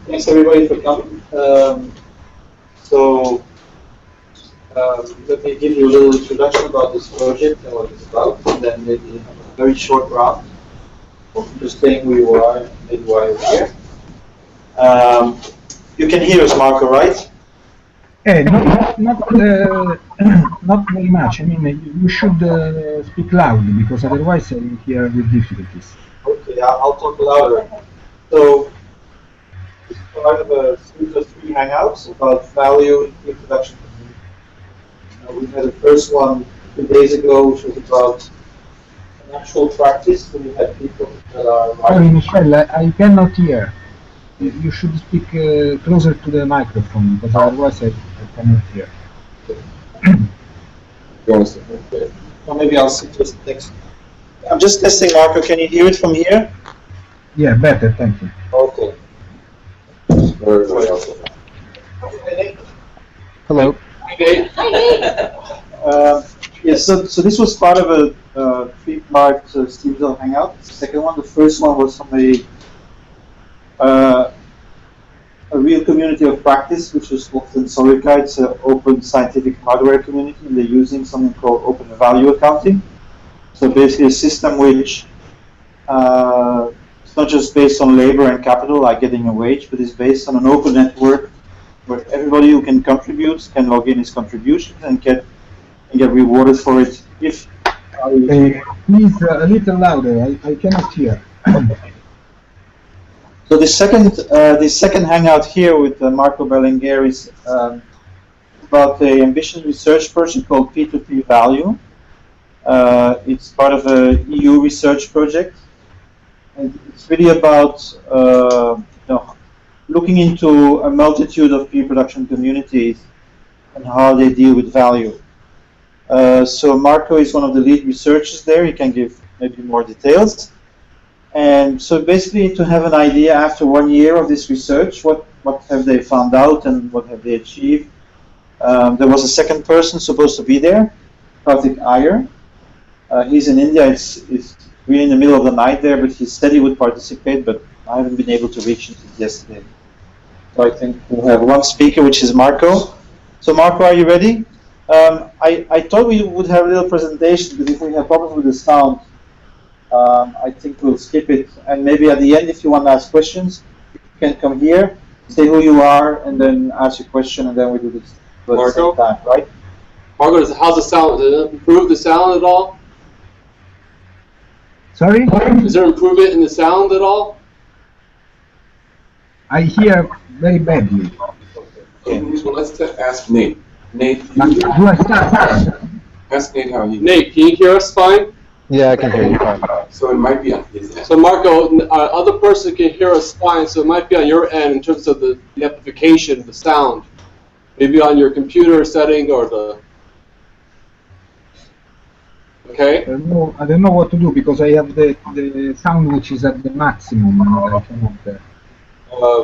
Thanks everybody for coming. Let me give you a little introduction about this project and what it's about, and then maybe a very short round of just saying who you are and maybe why you're here. You can hear us, Marco, right? Not very much. I mean, you should speak loudly because otherwise I hear with difficulties. Okay, I'll talk louder. So, it's part of a series of 3 hangouts about value in pre-production. We had the first one 2 days ago, which was about an actual practice. So we had people that are. Sorry, Michelle, I cannot hear. You should speak closer to the microphone because otherwise I cannot hear. Okay. Well, maybe I'll suggest next. I'm just testing, Marco. Can you hear it from here? Yeah, better. Thank you. Okay. Hello. Yes, so this was part of a 3-part Stevensville Hangout. The second one, the first one was from a real community of practice, which is often Sorica. It's an open scientific hardware community, and they're using something called open value accounting. So basically a system which it's not just based on labor and capital, like getting a wage, but it's based on an open network where everybody who can contribute can log in his contributions and get rewarded for it. If please a little louder. I cannot hear. So the second hangout here with Marco Berlinguer is about the ambitious research project called P2P Value. It's part of a EU research project, and it's really about looking into a multitude of pre-production communities and how they deal with value. So Marco is one of the lead researchers there. He can give maybe more details. And so basically to have an idea after 1 year of this research, what have they found out and what have they achieved. There was a second person supposed to be there, Karthik Iyer. He's in India. It's really in the middle of the night there, but he said he would participate, but I haven't been able to reach him since yesterday. So I think we'll have one speaker, which is Marco. So Marco, are you ready? I thought we would have a little presentation, but if we have problems with the sound, I think we'll skip it. And maybe at the end, if you want to ask questions, you can come here, say who you are, and then ask your question, and then we do this at the same time, right? Marco, how's the sound? Did it improve the sound at all? Sorry? Is there improvement in the sound at all? I hear very badly. Okay, so let's ask Nate. Nate, Do I start? ask Nate how he. Nate, can you hear us fine? Yeah, I can hear you fine. So it might be on his end. So Marco, other person can hear us fine, so it might be on your end in terms of the amplification, the sound. Maybe on your computer setting or the... Okay? I don't know what to do because I have the sound which is at the maximum and I cannot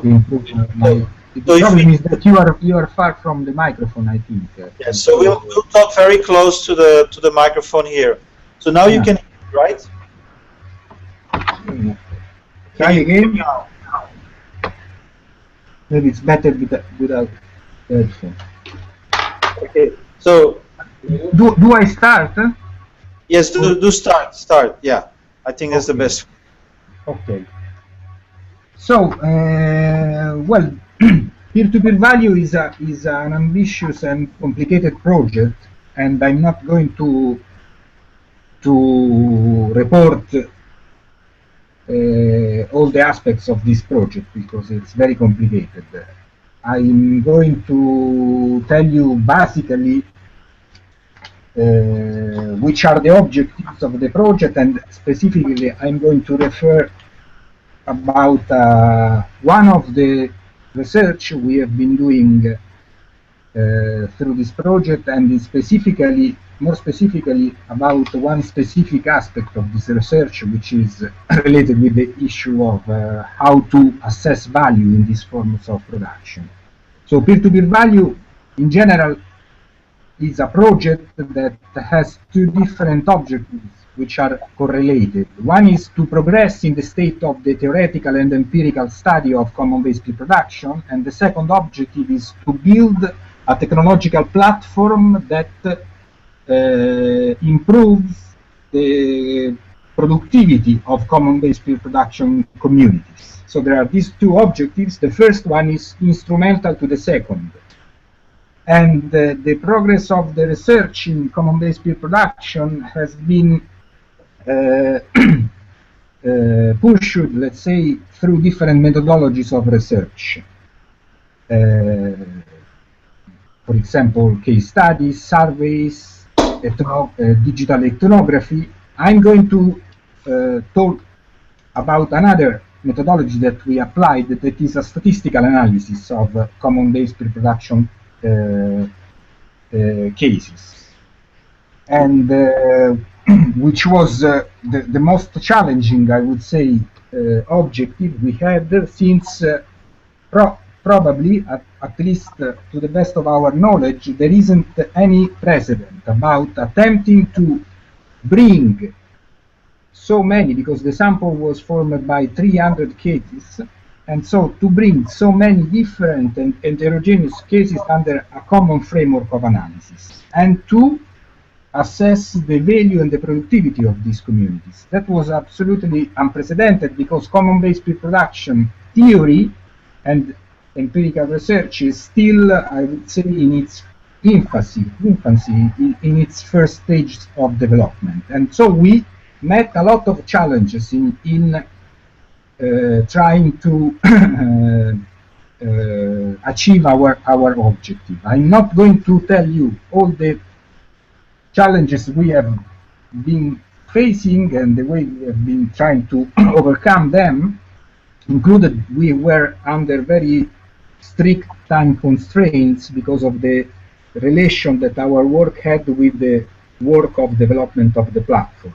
improve my... The problem is that you are far from the microphone, I think. Yes, so we'll talk very close to the microphone here. So now you can hear, right? Try again. Maybe it's better without headphone. Okay. So do I start? yes, do start. Yeah, I think that's the best. Okay. So well, peer-to-peer value is an ambitious and complicated project, and I'm not going to report all the aspects of this project because it's very complicated. I'm going to tell you basically which are the objectives of the project, and specifically I'm going to refer about one of the research we have been doing through this project, and more specifically about one specific aspect of this research, which is related with the issue of how to assess value in these forms of production. So peer-to-peer value in general is a project that has two different objectives which are correlated. One is to progress in the state of the theoretical and empirical study of common-based pre-production, and the second objective is to build a technological platform that improves the productivity of common-based pre-production communities. So there are these two objectives. The first one is instrumental to the second. And the progress of the research in common-based pre-production has been pushed, let's say, through different methodologies of research. For example, case studies, surveys, digital ethnography. I'm going to talk about another methodology that we applied, that is a statistical analysis of common-based pre-production cases, and which was the most challenging, I would say, objective we had, since probably, at least to the best of our knowledge, there isn't any precedent about attempting to bring so many, because the sample was formed by 300 cases, and so to bring so many different and heterogeneous cases under a common framework of analysis, and to assess the value and the productivity of these communities. That was absolutely unprecedented, because common-based pre-production theory and empirical research is still, I would say, in its infancy, in its first stage of development. And so we met a lot of challenges in trying to achieve our objective. I'm not going to tell you all the challenges we have been facing and the way we have been trying to overcome them. Included, we were under very strict time constraints because of the relation that our work had with the work of development of the platform.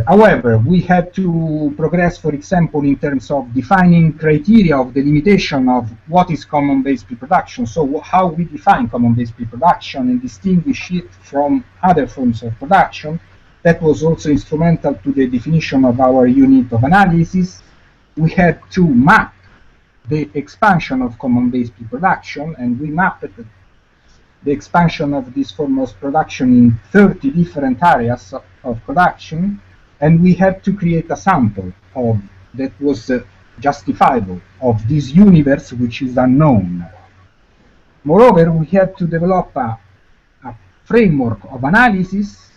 However, we had to progress, for example, in terms of defining criteria of the limitation of what is common-based pre-production. So how we define common-based pre-production and distinguish it from other forms of production. That was also instrumental to the definition of our unit of analysis. We had to map the expansion of common-based pre-production, and we mapped the expansion of this form of production in 30 different areas of production, and we had to create a sample of that was justifiable of this universe which is unknown. Moreover, we had to develop a framework of analysis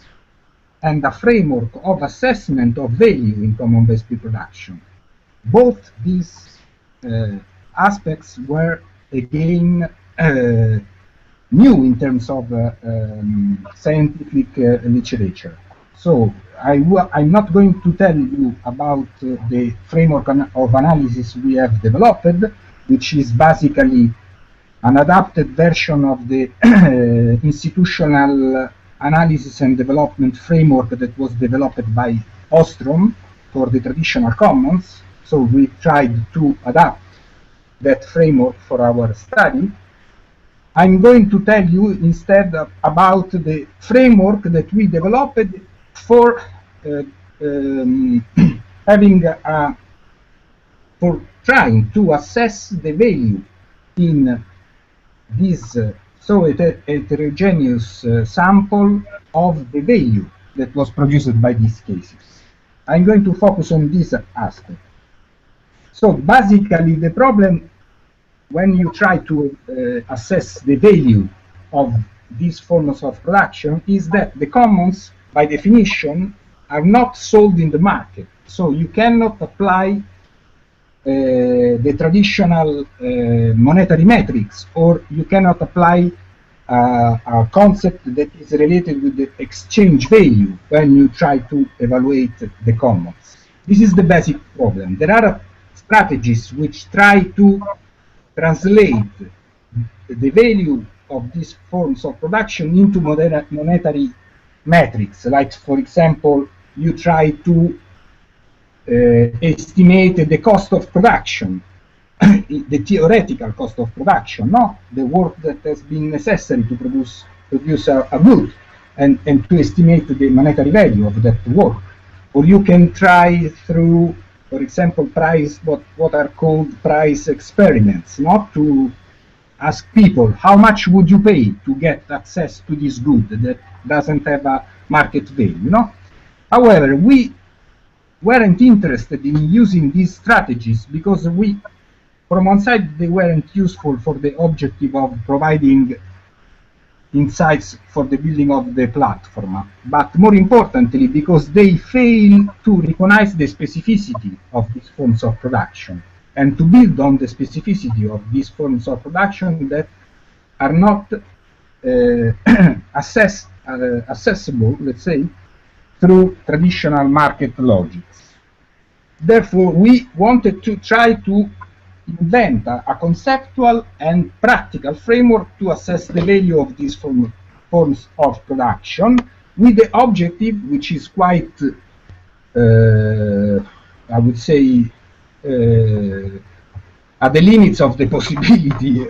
and a framework of assessment of value in common-based pre-production. Both these aspects were again new in terms of scientific literature. So I'm not going to tell you about the framework of analysis we have developed, which is basically an adapted version of the institutional analysis and development framework that was developed by Ostrom for the traditional commons. So we tried to adapt that framework for our study. I'm going to tell you instead about the framework that we developed for for trying to assess the value in this so heterogeneous sample of the value that was produced by these cases. I'm going to focus on this aspect. So basically, the problem when you try to assess the value of these forms of production is that the commons, by definition, are not sold in the market. So you cannot apply the traditional monetary metrics, or you cannot apply a concept that is related with the exchange value when you try to evaluate the commons. This is the basic problem. There are strategies which try to translate the value of these forms of production into monetary metrics. Like, for example, you try to estimate the cost of production, the theoretical cost of production, no? The work that has been necessary to produce a good. and to estimate the monetary value of that work. Or you can try through, for example, what are called price experiments, not to ask people how much would you pay to get access to this good that doesn't have a market value. No? However, we weren't interested in using these strategies because from one side, they weren't useful for the objective of providing insights for the building of the platform, but more importantly, because they fail to recognize the specificity of these forms of production and to build on the specificity of these forms of production that are not accessible, let's say, through traditional market logics. Therefore, we wanted to try to invent a conceptual and practical framework to assess the value of these forms of production, with the objective, which is quite, I would say, at the limits of the possibility,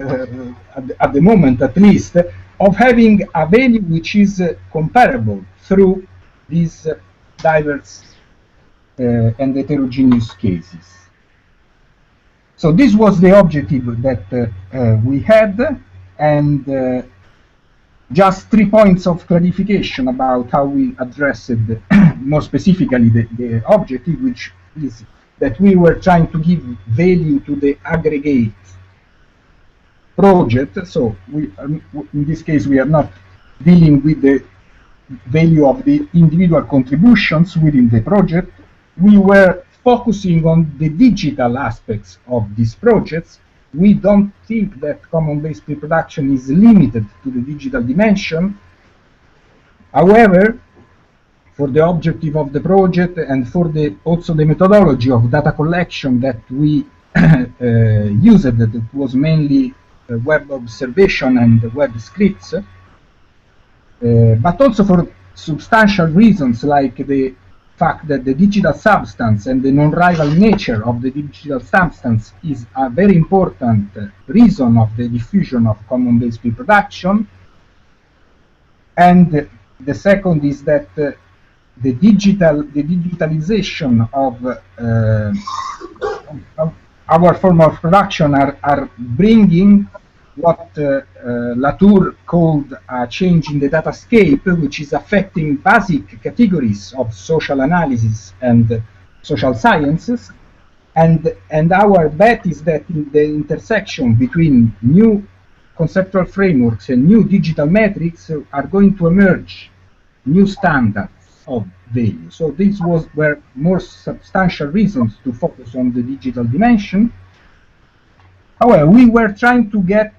at the moment at least, of having a value which is comparable through these diverse and heterogeneous cases. So this was the objective that we had, and just 3 points of clarification about how we addressed more specifically the objective, which is that we were trying to give value to the aggregate project. So in this case, we are not dealing with the value of the individual contributions within the project. We were focusing on the digital aspects of these projects. We don't think that common-based pre-production is limited to the digital dimension. However, for the objective of the project and for also the methodology of data collection that we used, that it was mainly web observation and web scripts, but also for substantial reasons like the fact that the digital substance and the non-rival nature of the digital substance is a very important reason of the diffusion of common-based pre-production. And the second is that the digitalization of our form of production are bringing what Latour called a change in the datascape, which is affecting basic categories of social analysis and social sciences. And our bet is that in the intersection between new conceptual frameworks and new digital metrics are going to emerge new standards of value. So these were more substantial reasons to focus on the digital dimension. However, we were trying to get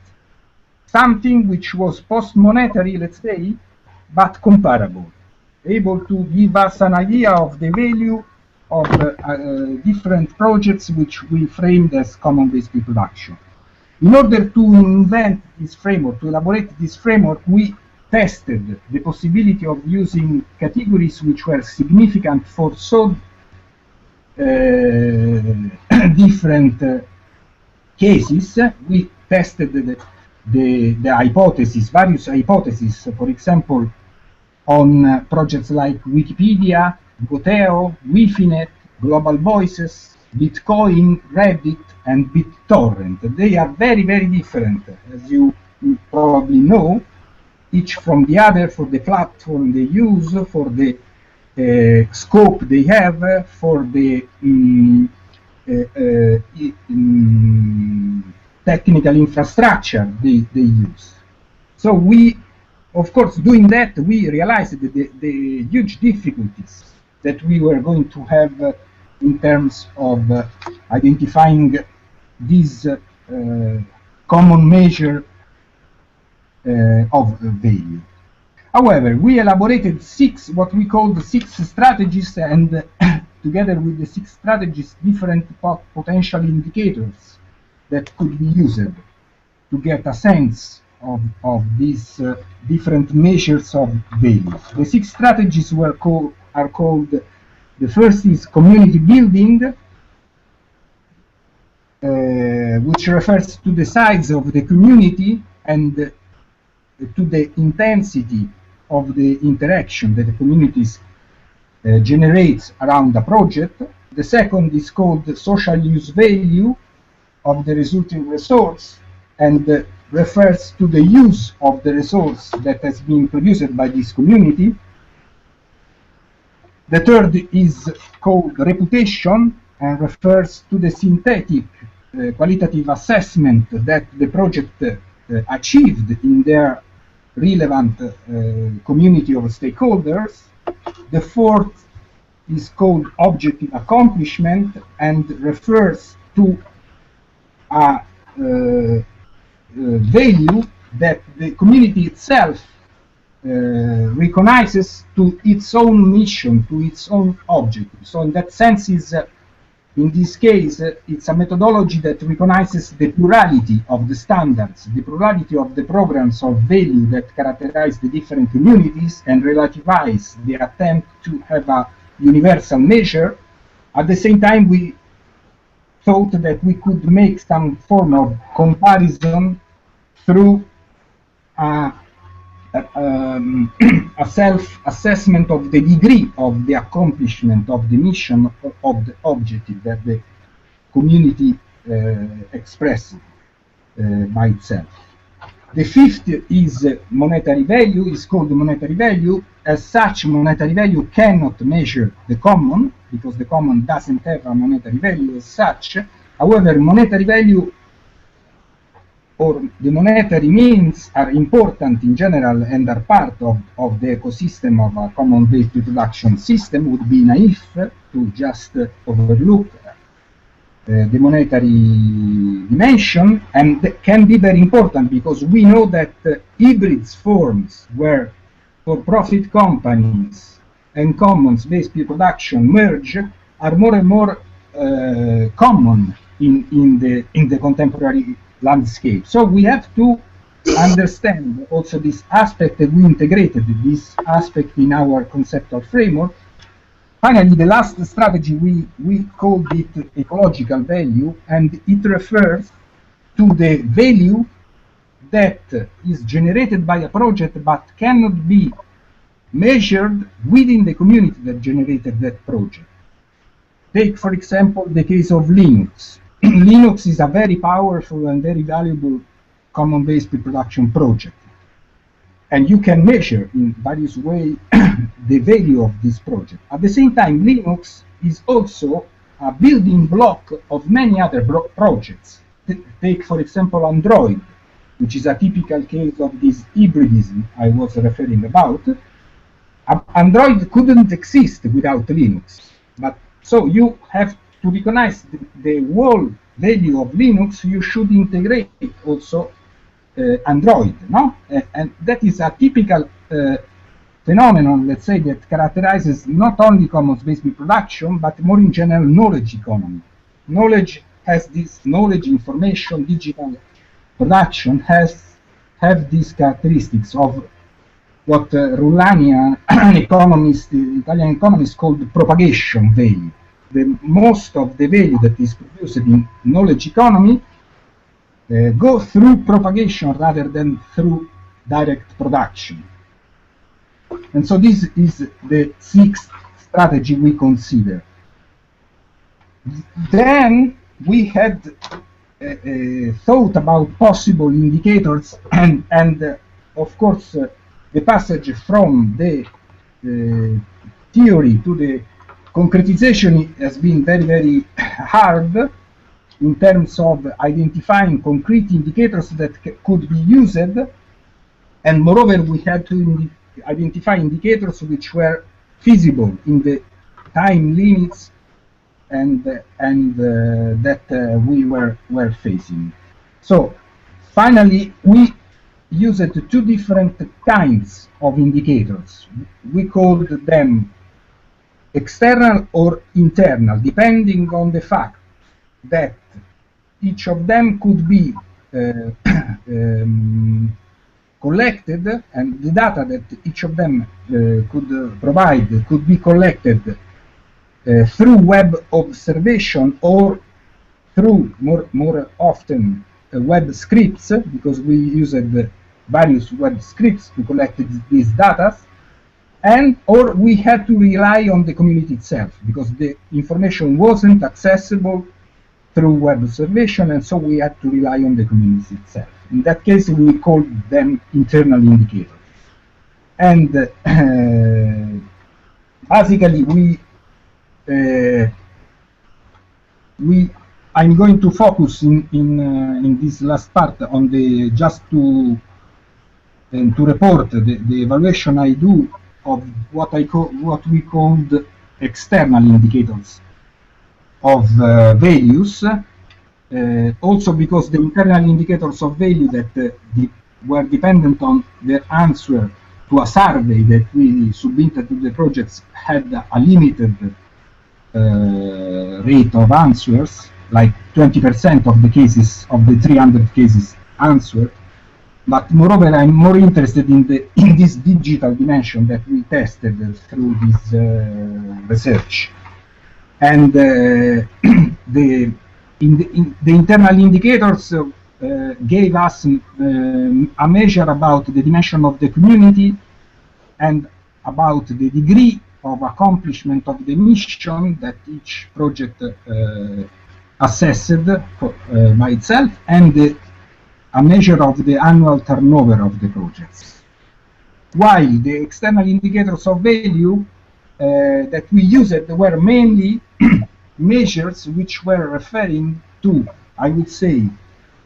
something which was post-monetary, let's say, but comparable, able to give us an idea of the value of different projects which we framed as common-based pre-production. In order to invent this framework, to elaborate this framework, we tested the possibility of using categories which were significant for so different cases. We tested the hypotheses, various hypotheses, for example, on projects like Wikipedia, Goteo, Wifinet, Global Voices, Bitcoin, Reddit, and BitTorrent. They are very, very different, as you probably know, each from the other, for the platform they use, for the scope they have, for the technical infrastructure they use. So we, of course, doing that, we realized the huge difficulties that we were going to have in terms of identifying this common measure of value. However, we elaborated what we call the 6 strategies, and together with the 6 strategies, different potential indicators that could be used to get a sense of these different measures of value. The 6 strategies are called, the first is community building, which refers to the size of the community and to the intensity of the interaction that the communities generates around a project. The second is called the social use value of the resulting resource, and refers to the use of the resource that has been produced by this community. The third is called reputation and refers to the synthetic qualitative assessment that the project achieved in their relevant community of stakeholders. The fourth is called objective accomplishment and refers to a value that the community itself recognizes to its own mission, to its own objective. So in that sense, in this case, it's a methodology that recognizes the plurality of the standards, the plurality of the programs of value that characterize the different communities and relativize the attempt to have a universal measure. At the same time, we thought that we could make some form of comparison through a self-assessment of the degree of the accomplishment of the mission of the objective that the community expresses by itself. The fifth is monetary value, is called monetary value. As such, monetary value cannot measure the common, because the common doesn't have a monetary value as such. However, monetary value or the monetary means are important in general and are part of the ecosystem of a common-based production system. Would be naive to just overlook the monetary dimension, and can be very important because we know that hybrids forms where for-profit companies and commons-based production merge are more and more common in the contemporary landscape. So we have to understand also this aspect, that we integrated this aspect in our conceptual framework. Finally, the last strategy, we called it ecological value, and it refers to the value that is generated by a project but cannot be measured within the community that generated that project. Take, for example, the case of Linux. Linux is a very powerful and very valuable common-based production project. And you can measure in various ways the value of this project. At the same time, Linux is also a building block of many other projects. Take, for example, Android, which is a typical case of this hybridism I was referring about. Android couldn't exist without Linux. But so you have to recognize the whole value of Linux. You should integrate also Android, no? And that is a typical phenomenon, let's say, that characterizes not only commons-based production, but more in general knowledge economy. Knowledge has this knowledge, information, digital production have these characteristics of what Rullani, an economist, Italian economist, called propagation value. The most of the value that is produced in knowledge economy go through propagation rather than through direct production. And so this is the sixth strategy we consider. Then we had thought about possible indicators, and of course the passage from the theory to the concretization has been very, very hard in terms of identifying concrete indicators that could be used, and moreover we had to identify indicators which were feasible in the time limits and that we were facing. So finally we used two different kinds of indicators. We called them external or internal, depending on the fact that each of them could be collected, and the data that each of them could provide could be collected through web observation or through more often web scripts, because we used various web scripts to collect these data, or we had to rely on the community itself because the information wasn't accessible through web observation, and so we had to rely on the community itself. In that case, we called them internal indicators. And basically, I'm going to focus in this last part on the just to report the evaluation I do of what we called external indicators of values. Also because the internal indicators of value that were dependent on their answer to a survey that we submitted to the projects had a limited rate of answers, like 20% of the cases, of the 300 cases answered. But moreover, I'm more interested in this digital dimension that we tested through this research. And the internal indicators gave us a measure about the dimension of the community and about the degree of accomplishment of the mission that each project assessed by itself, and a measure of the annual turnover of the projects. While the external indicators of value that we used were mainly measures which were referring to, I would say,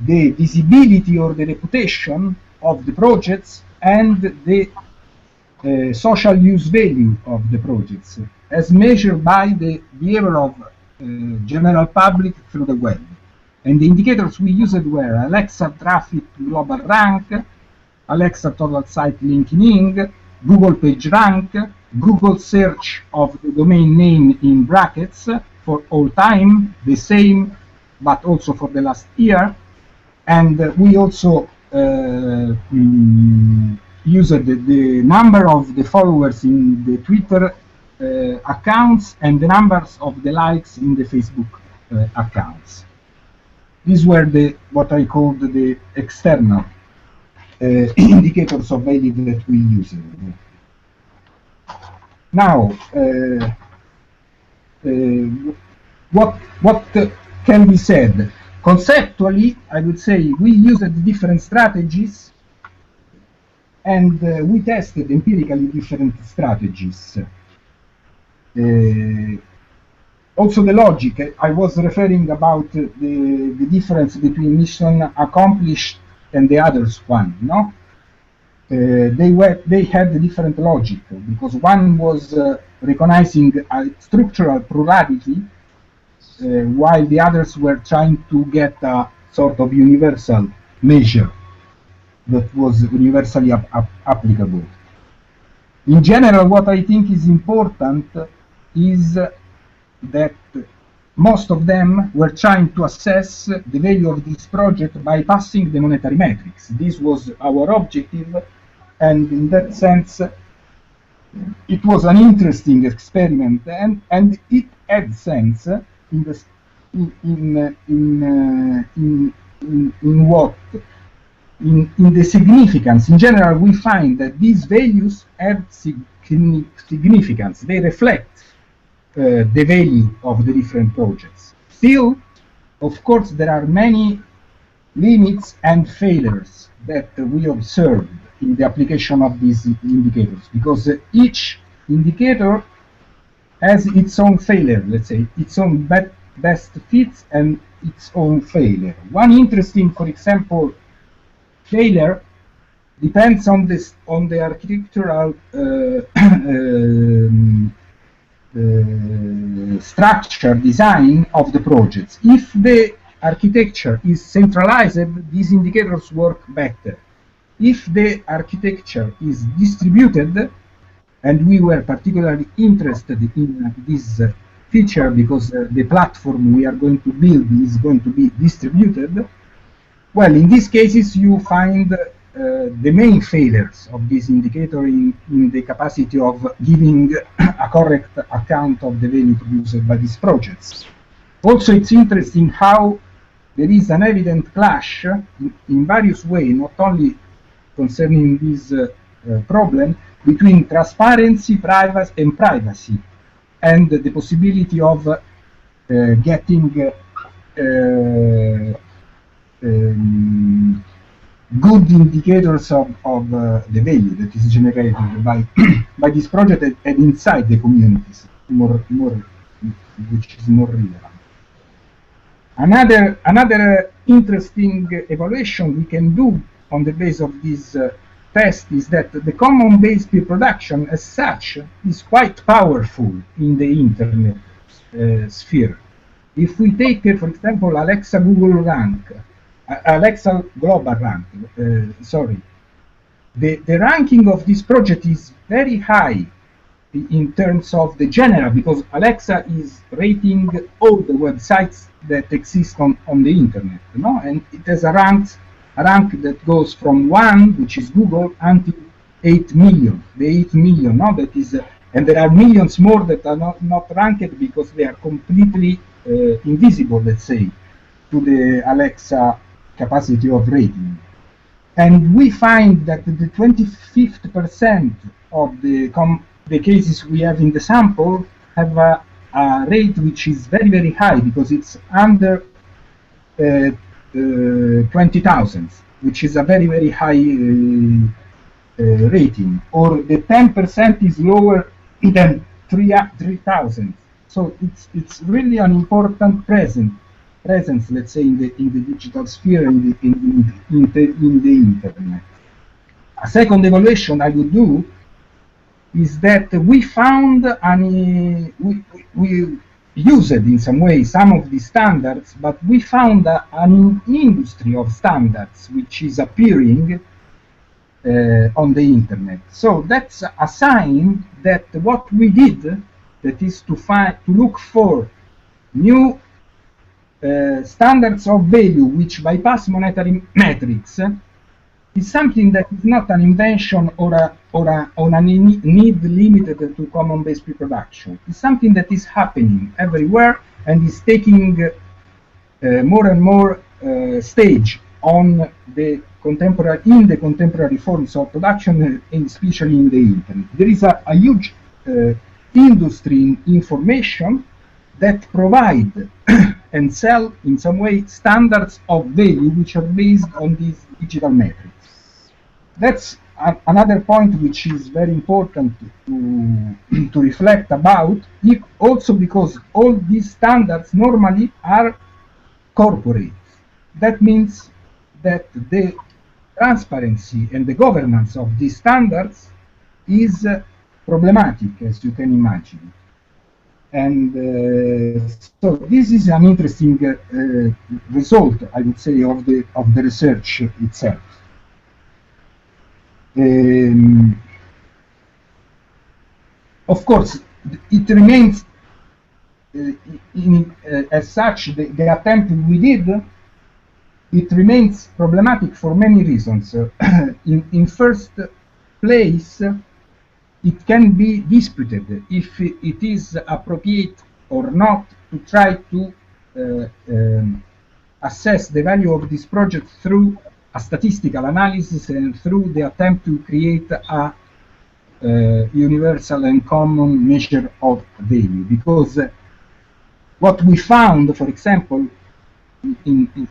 the visibility or the reputation of the projects and the social use value of the projects as measured by the behavior of general public through the web. And the indicators we used were Alexa traffic global rank, Alexa total site linking, Google page rank, Google search of the domain name in brackets for all time, the same, but also for the last year. And we also used the number of the followers in the Twitter accounts and the numbers of the likes in the Facebook accounts. These were what I called the external indicators of value that we used. Now, what can be said? Conceptually, I would say we used different strategies, and we tested empirically different strategies. Also the logic, I was referring about the difference between mission accomplished and the others one, no? They had a different logic, because one was recognizing a structural plurality, while the others were trying to get a sort of universal measure that was universally applicable. In general, what I think is important is that most of them were trying to assess the value of this project by passing the monetary metrics. This was our objective, and in that sense, it was an interesting experiment, and it had sense in the significance. In general, we find that these values have significance. They reflect the value of the different projects. Still, of course, there are many limits and failures that we observed in the application of these indicators, because each indicator has its own failure, let's say, its own best fits and its own failure. One interesting, for example, failure depends on the architectural structure design of the projects. If the architecture is centralized, these indicators work better. If the architecture is distributed, and we were particularly interested in this feature because the platform we are going to build is going to be distributed, well, in these cases you find the main failures of this indicator in the capacity of giving a correct account of the value produced by these projects. Also, it's interesting how there is an evident clash in various ways, not only concerning this problem between transparency, privacy, and the possibility of getting good indicators of the value that is generated by by this project and inside the communities, which is more relevant. Another interesting evaluation we can do on the basis of this test is that the common-based peer production as such is quite powerful in the internet sphere. If we take, for example, Alexa Google rank, Alexa global rank, the ranking of this project is very high in terms of the general, because Alexa is rating all the websites that exist on the internet, you know, and it has a rank that goes from 1, which is Google, until 8 million. The 8 million, no, that is, and there are millions more that are not ranked because they are completely invisible, let's say, to the Alexa capacity of rating. And we find that the 25% of the cases we have in the sample have a rate which is very, very high, because it's under 20,000, which is a very, very high rating, or the 10% is lower than 3,000. So it's really an important presence, let's say, in the digital sphere and in the internet. A second evaluation I would do is that we found we used in some way some of these standards, but we found an industry of standards which is appearing on the internet. So that's a sign that what we did, that is to look for new standards of value which bypass monetary metrics, is something that is not an invention or a need limited to common-based pre-production. It's something that is happening everywhere and is taking more and more stage on the contemporary forms of production, and especially in the internet. There is a huge industry in information that provide and sell in some way standards of value which are based on these digital metrics. That's another point which is very important to reflect about, also because all these standards normally are corporate. That means that the transparency and the governance of these standards is problematic, as you can imagine. And so this is an interesting result, I would say, of the research itself. Of course, it remains as such, the attempt we did, it remains problematic for many reasons. In first place, it can be disputed if it is appropriate or not to try to assess the value of this project through a statistical analysis and through the attempt to create a universal and common measure of value. Because what we found, for example, in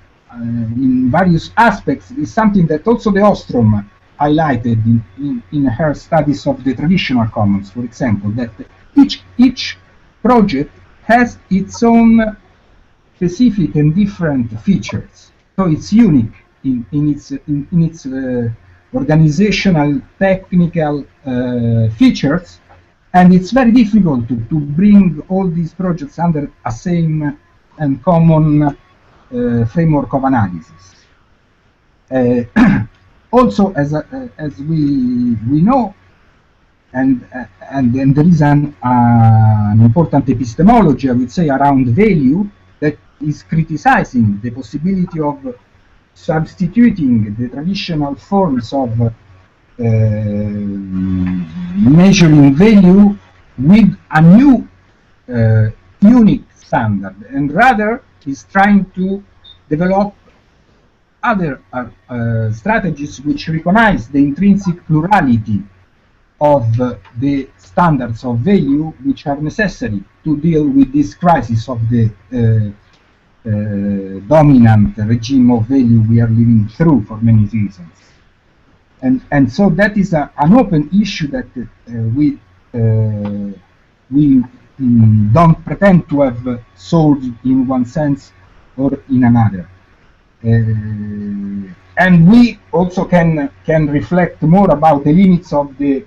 various aspects, is something that also the Ostrom highlighted in her studies of the traditional commons, for example, that each project has its own specific and different features. So it's unique in its organizational, technical features, and it's very difficult to bring all these projects under a same and common framework of analysis. Also, as we know, and there is an important epistemology, I would say, around value that is criticizing the possibility of substituting the traditional forms of measuring value with a new unique standard, and rather is trying to develop other strategies which recognize the intrinsic plurality of the standards of value which are necessary to deal with this crisis of the dominant regime of value we are living through for many reasons. And so that is an open issue that we don't pretend to have solved in one sense or in another. And we also can reflect more about the limits of the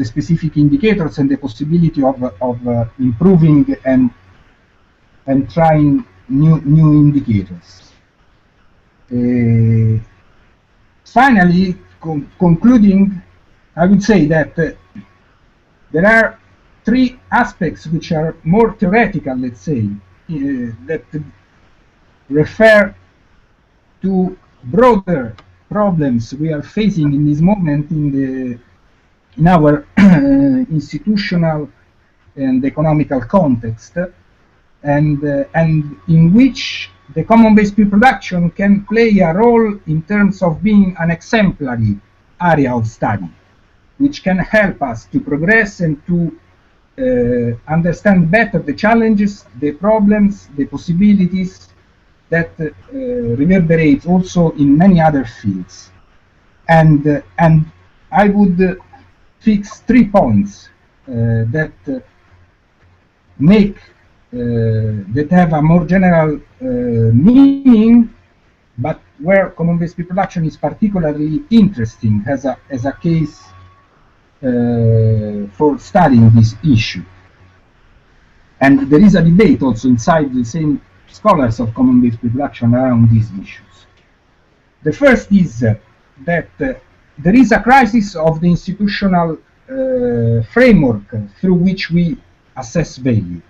specific indicators and the possibility of improving and trying new indicators. Finally, concluding, I would say that there are three aspects which are more theoretical, let's say, that refer to broader problems we are facing in this moment in our institutional and economical context, and in which the common-based pre-production can play a role in terms of being an exemplary area of study, which can help us to progress and to understand better the challenges, the problems, the possibilities that reverberate also in many other fields. And I would fix 3 points that make that have a more general meaning, but where common-based pre-production is particularly interesting as a case for studying this issue. And there is a debate also inside the same scholars of common-based pre-production around these issues. The first is that there is a crisis of the institutional framework through which we assess value.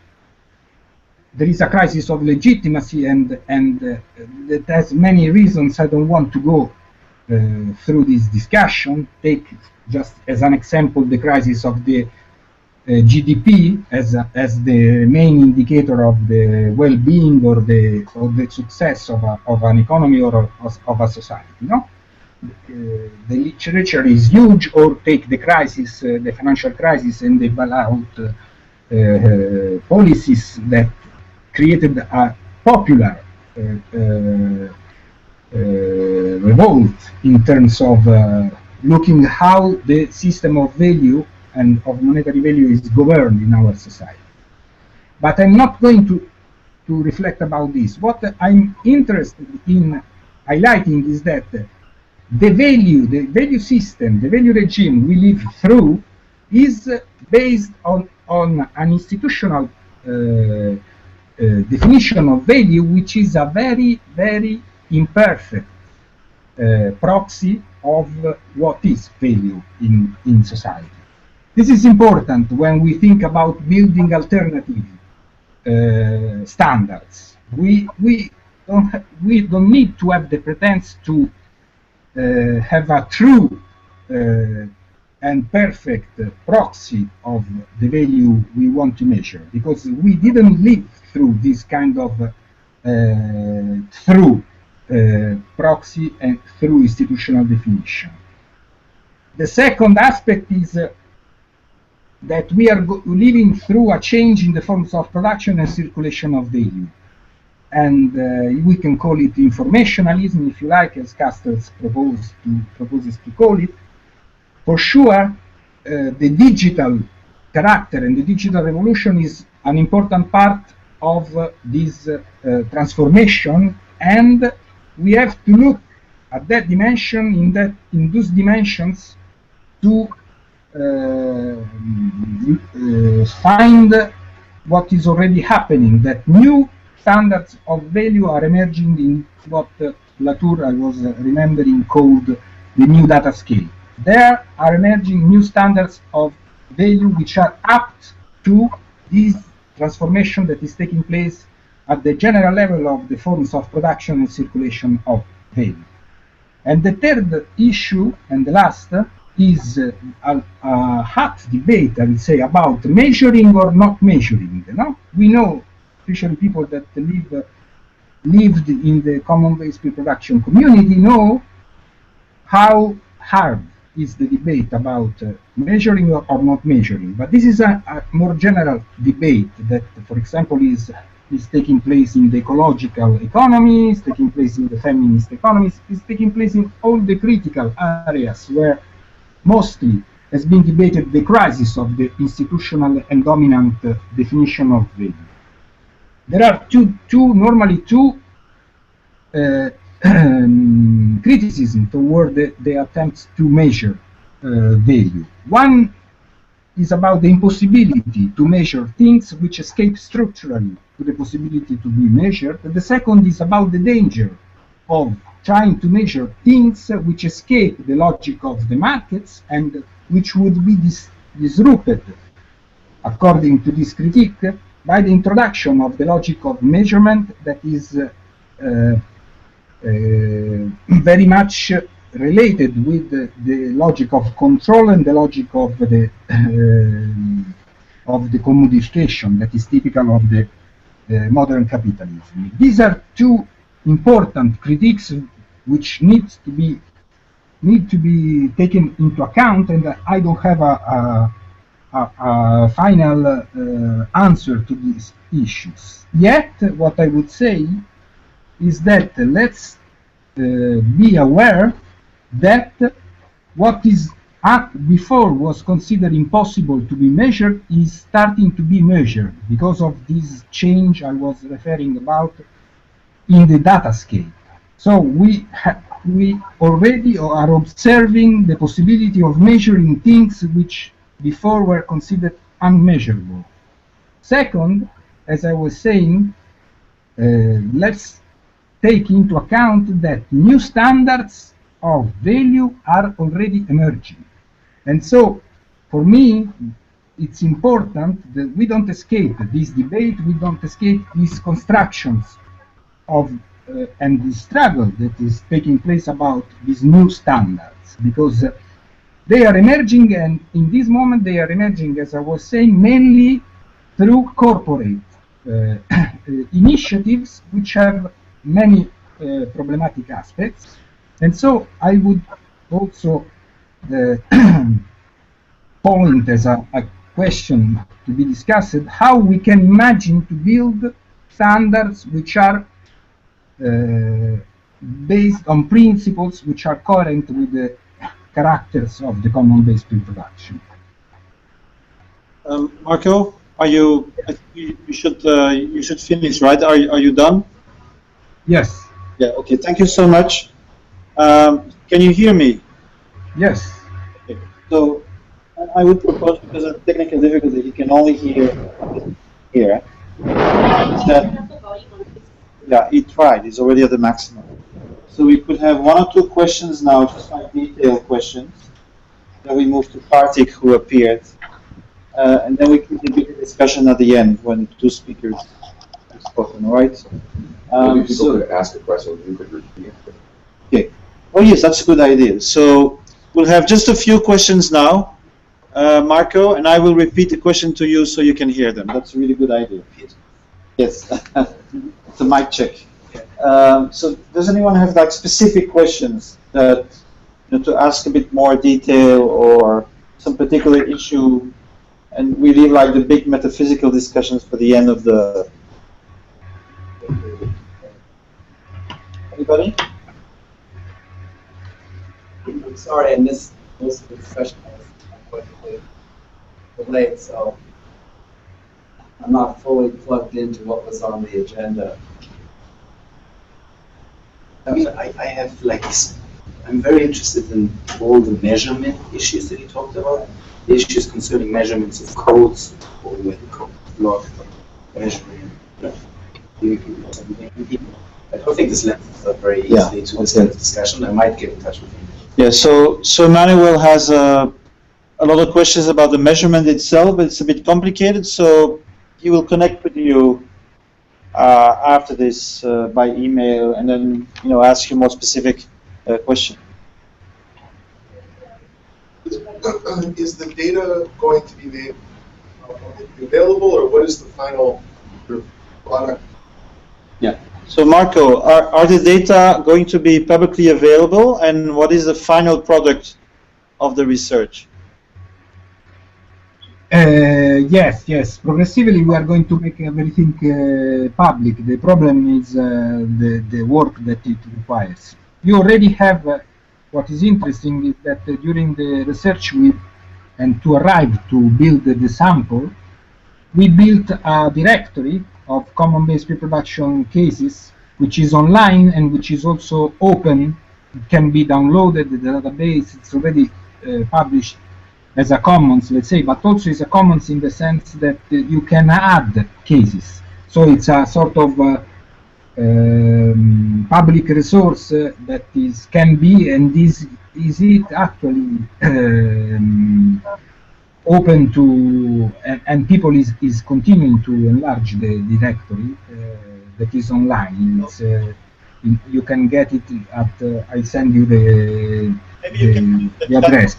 There is a crisis of legitimacy, and that has many reasons. I don't want to go through this discussion. Take just as an example the crisis of the GDP as the main indicator of the well-being or the success of an economy or of a society. No, the literature is huge. Or take the crisis, the financial crisis, and the bailout policies that created a popular revolt in terms of looking how the system of value and of monetary value is governed in our society. But I'm not going to reflect about this. What I'm interested in highlighting is that the value system, the value regime we live through is based on an institutional definition of value, which is a very, very imperfect proxy of what is value in society. This is important when we think about building alternative standards. We don't need to have the pretense to have a true and perfect proxy of the value we want to measure, because we didn't live through this kind of through proxy and through institutional definition. The second aspect is that we are living through a change in the forms of production and circulation of value. And we can call it informationalism, if you like, as Castells proposes to call it. For sure, the digital character and the digital revolution is an important part of this transformation, and we have to look at that dimension in those dimensions to find what is already happening, that new standards of value are emerging in what Latour, I was remembering, called the new data scale. There are emerging new standards of value which are apt to this transformation that is taking place at the general level of the forms of production and circulation of value. And the third issue, and the last, is a hot debate, I would say, about measuring or not measuring. No? We know, especially people that live lived in the common base pre-production community know how hard is the debate about measuring or not measuring. But this is a more general debate that, for example, is taking place in the ecological economy, is taking place in the feminist economies, is taking place in all the critical areas where mostly has been debated the crisis of the institutional and dominant definition of value. There are normally two criticism toward the attempts to measure value. One is about the impossibility to measure things which escape structurally to the possibility to be measured. The second is about the danger of trying to measure things which escape the logic of the markets and which would be disrupted, according to this critique, by the introduction of the logic of measurement that is very much related with the logic of control and the logic of the commodification that is typical of the modern capitalism. These are two important critiques which need to be taken into account, and I don't have a final answer to these issues. Yet, what I would say is that let's be aware that what is before was considered impossible to be measured is starting to be measured because of this change I was referring about in the datascape. So we already are observing the possibility of measuring things which before were considered unmeasurable. Second, as I was saying, let's take into account that new standards of value are already emerging. And so, for me, it's important that we don't escape this debate, we don't escape these constructions of and the struggle that is taking place about these new standards, because they are emerging, and in this moment they are emerging, as I was saying, mainly through corporate initiatives which have many problematic aspects. And so I would also point as a question to be discussed how we can imagine to build standards which are based on principles which are coherent with the characters of the common base pre-production. Marco, are you? You should finish, right? Are you done? Yes. Yeah. Okay. Thank you so much. Can you hear me? Yes. Okay. So I would propose, because of technical difficulty, he can only hear here. Yeah, he tried. He's already at the maximum. So we could have one or two questions now, just like detailed questions. Then we move to Kartik, who appeared. And then we can do a bigger discussion at the end when two speakers have spoken, all right? Maybe people could ask a question, you could repeat it. Okay. Oh, yes, that's a good idea. So we'll have just a few questions now, Marco, and I will repeat the question to you so you can hear them. That's a really good idea. Yes, it's a mic check. So does anyone have like specific questions that, to ask a bit more detail or some particular issue? And we leave like the big metaphysical discussions for the end of the. Anybody? I'm sorry I missed most of the discussion. I was quite delayed, so I'm not fully plugged into what was on the agenda. I have like, I'm very interested in all the measurement issues that he talked about. The issues concerning measurements of codes, or with code block measuring. I don't think this lends itself very easily to this kind of discussion. I might get in touch with him. Yeah. So Emmanuel has a lot of questions about the measurement itself, but it's a bit complicated. So he will connect with you after this by email, and then ask you more specific question. Is the data going to be made available, or what is the final product? Yeah. So Marco, are the data going to be publicly available, and what is the final product of the research? Yes. Progressively, we are going to make everything public. The problem is the work that it requires. We already have. What is interesting is that during the research, and to arrive to build the sample, we built a directory of common-based pre-production cases, which is online and which is also open. It can be downloaded. The database it's already published as a commons, let's say, but also is a commons in the sense that you can add cases. So it's a sort of public resource that can be, and is it actually open to, and people is continuing to enlarge the directory that is online. It's you can get it at I send you the address.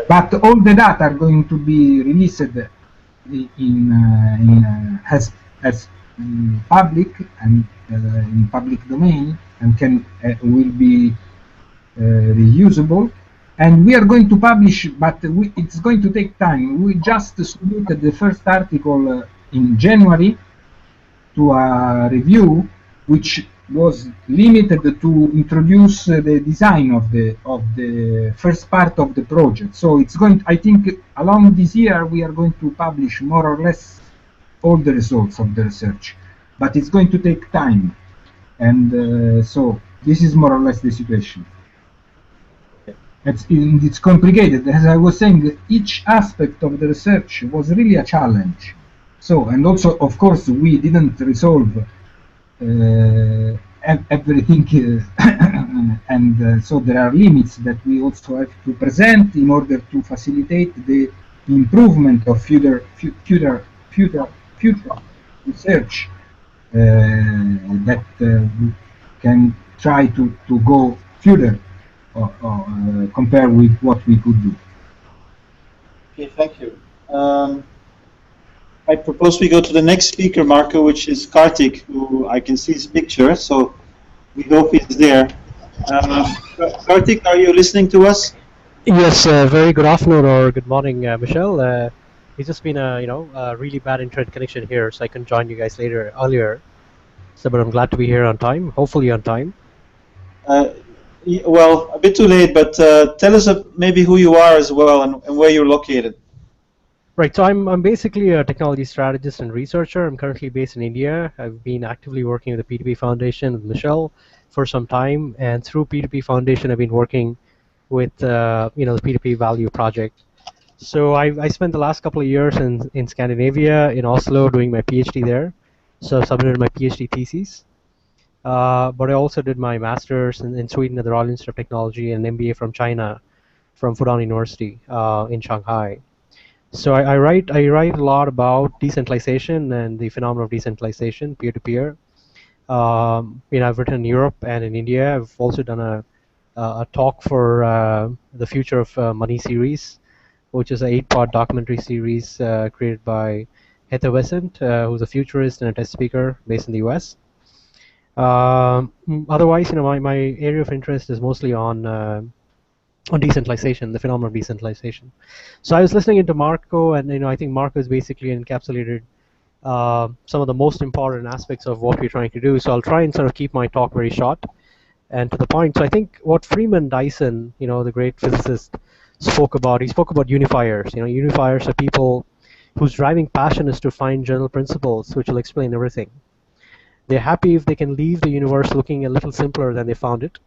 But all the data are going to be released as public and in public domain, and will be reusable. And we are going to publish, but it's going to take time. We just submitted the first article in January to a review, which was limited to introduce the design of the first part of the project. So it's going. I think along this year we are going to publish more or less all the results of the research, but it's going to take time, and so this is more or less the situation. It's complicated. As I was saying, each aspect of the research was really a challenge. So, and also, of course, we didn't resolve everything, and so there are limits that we also have to present in order to facilitate the improvement of future research that can try to go further compare with what we could do. Okay, thank you. I propose we go to the next speaker, Marco, which is Kartik, who I can see his picture, so we hope he's there. Kartik, are you listening to us? Yes, very good afternoon or good morning, Michelle. It's just been a really bad internet connection here, so I couldn't join you guys earlier. So, but I'm glad to be here on time, hopefully on time. Well, a bit too late, but tell us maybe who you are as well and where you're located. Right, so I'm basically a technology strategist and researcher. I'm currently based in India. I've been actively working with the P2P Foundation with Michelle for some time, and through P2P Foundation, I've been working with the P2P Value Project. So I spent the last couple of years in Scandinavia, in Oslo, doing my PhD there. So I submitted my PhD thesis. But I also did my master's in Sweden at the Royal Institute of Technology and an MBA from China, from Fudan University in Shanghai. So I write a lot about decentralization and the phenomenon of decentralization, peer-to-peer. I've written in Europe and in India. I've also done a talk for the Future of Money series, which is an 8-part documentary series created by Heather Wessent, who's a futurist and a test speaker based in the US. Otherwise, my area of interest is mostly on decentralization, the phenomenon of decentralization. So I was listening into Marco, and I think Marco has basically encapsulated some of the most important aspects of what we're trying to do. So I'll try and sort of keep my talk very short and to the point. So I think what Freeman Dyson, the great physicist, spoke about unifiers. Unifiers are people whose driving passion is to find general principles which will explain everything. They're happy if they can leave the universe looking a little simpler than they found it.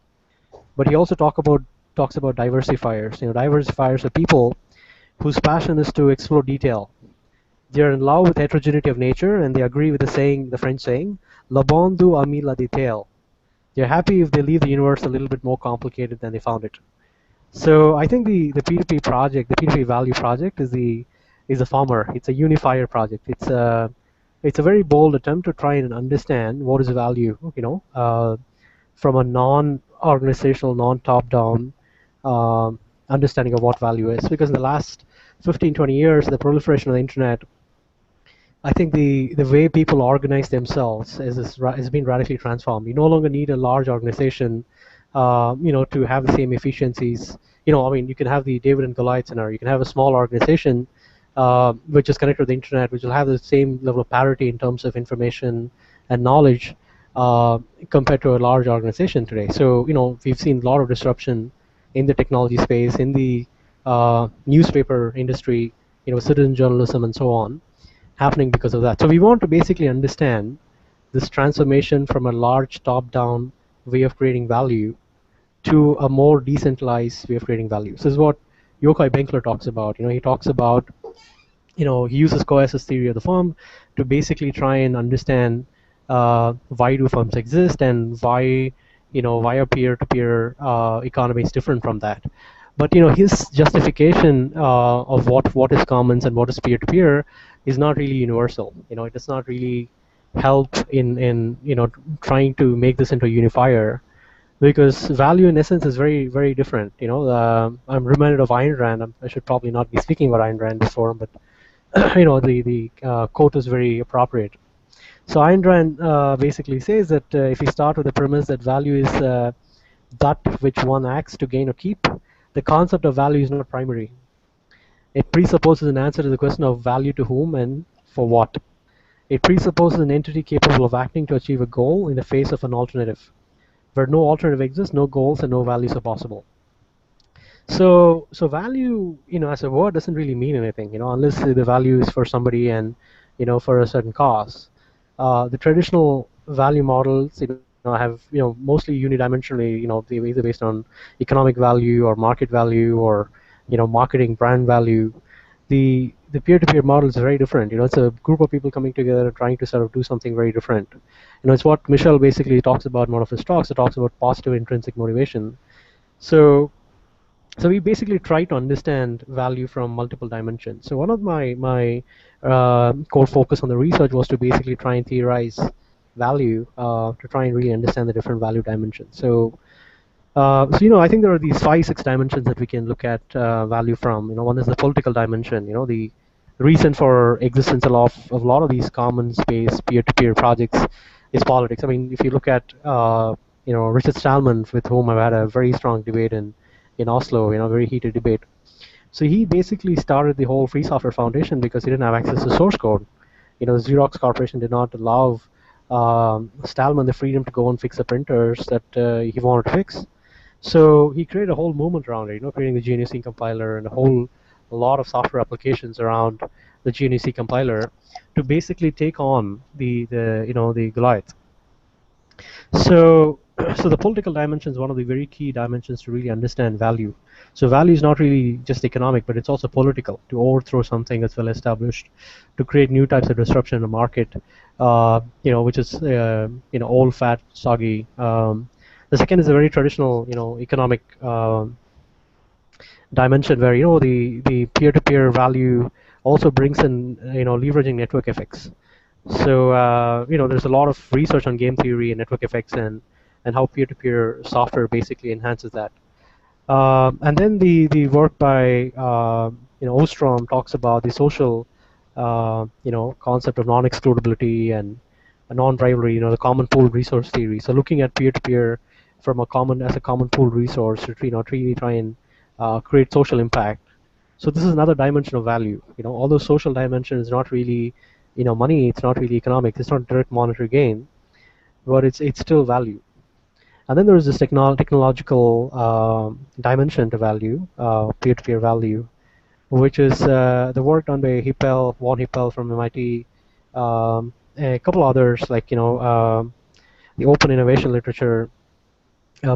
But he also talks about diversifiers. Diversifiers are people whose passion is to explore detail. They're in love with heterogeneity of nature, and they agree with the French saying, "Le bon Dieu a mis la detail." They're happy if they leave the universe a little bit more complicated than they found it. So I think the P2P project, the P2P Value Project, is a former. It's a unifier project. It's a very bold attempt to try and understand what is value, from a non-organizational, non-top-down understanding of what value is. Because in the last 15, 20 years, the proliferation of the internet I think the way people organize themselves has been radically transformed. You no longer need a large organization, to have the same efficiencies. I mean, you can have the David and Goliath scenario. You can have a small organization which is connected to the internet, which will have the same level of parity in terms of information and knowledge compared to a large organization today. So, we've seen a lot of disruption in the technology space, in the newspaper industry, citizen journalism, and so on, happening because of that. So we want to basically understand this transformation from a large top-down way of creating value to a more decentralized way of creating value. So this is what Yochai Benkler talks about. He talks about, he uses coercive theory of the firm to basically try and understand why do firms exist and why are peer-to-peer economies different from that. But his justification of what is commons and what is peer-to-peer is not really universal. It does not really help in trying to make this into a unifier, because value in essence is very, very different. I'm reminded of Ayn Rand. I should probably not be speaking about Ayn Rand before, but the quote is very appropriate. So Ayn Rand basically says that if we start with the premise that value is that which one acts to gain or keep, the concept of value is not primary. It presupposes an answer to the question of value to whom and for what. It presupposes an entity capable of acting to achieve a goal in the face of an alternative. Where no alternative exists, no goals and no values are possible. So value, as a word doesn't really mean anything, unless the value is for somebody and, for a certain cause. The traditional value models, have, mostly unidimensionally, they're either based on economic value or market value or, marketing brand value. The peer-to-peer model is very different. It's a group of people coming together trying to sort of do something very different. It's what Michel basically talks about in one of his talks. It talks about positive intrinsic motivation. So we basically try to understand value from multiple dimensions. So one of my core focus on the research was to basically try and theorize value to try and really understand the different value dimensions. So I think there are these 5-6 dimensions that we can look at value from. One is the political dimension. The reason for existence of a lot of these common space peer-to-peer projects is politics. I mean, if you look at Richard Stallman, with whom I've had a very strong debate in Oslo, very heated debate. So he basically started the whole Free Software Foundation because he didn't have access to source code. The Xerox Corporation did not allow Stallman the freedom to go and fix the printers that he wanted to fix. So he created a whole movement around it, creating the GNU-C compiler and a lot of software applications around the GNU-C compiler to basically take on the Goliath. So the political dimension is one of the very key dimensions to really understand value. So value is not really just economic, but it's also political, to overthrow something that's well established, to create new types of disruption in the market, which is old, fat, soggy. The second is a very traditional, economic dimension where the peer-to-peer value also brings in leveraging network effects. So there's a lot of research on game theory and network effects and how peer-to-peer software basically enhances that. And then the work by Ostrom talks about the social concept of non-excludability and non-rivalry, the common pool resource theory. So looking at peer-to-peer from a common pool resource to really try and create social impact. So this is another dimension of value. Although social dimension is not really money, it's not really economic, it's not direct monetary gain, but it's still value. And then there is this technological dimension to value, peer-to-peer value, which is the work done by Von Hippel from MIT, a couple others like the open innovation literature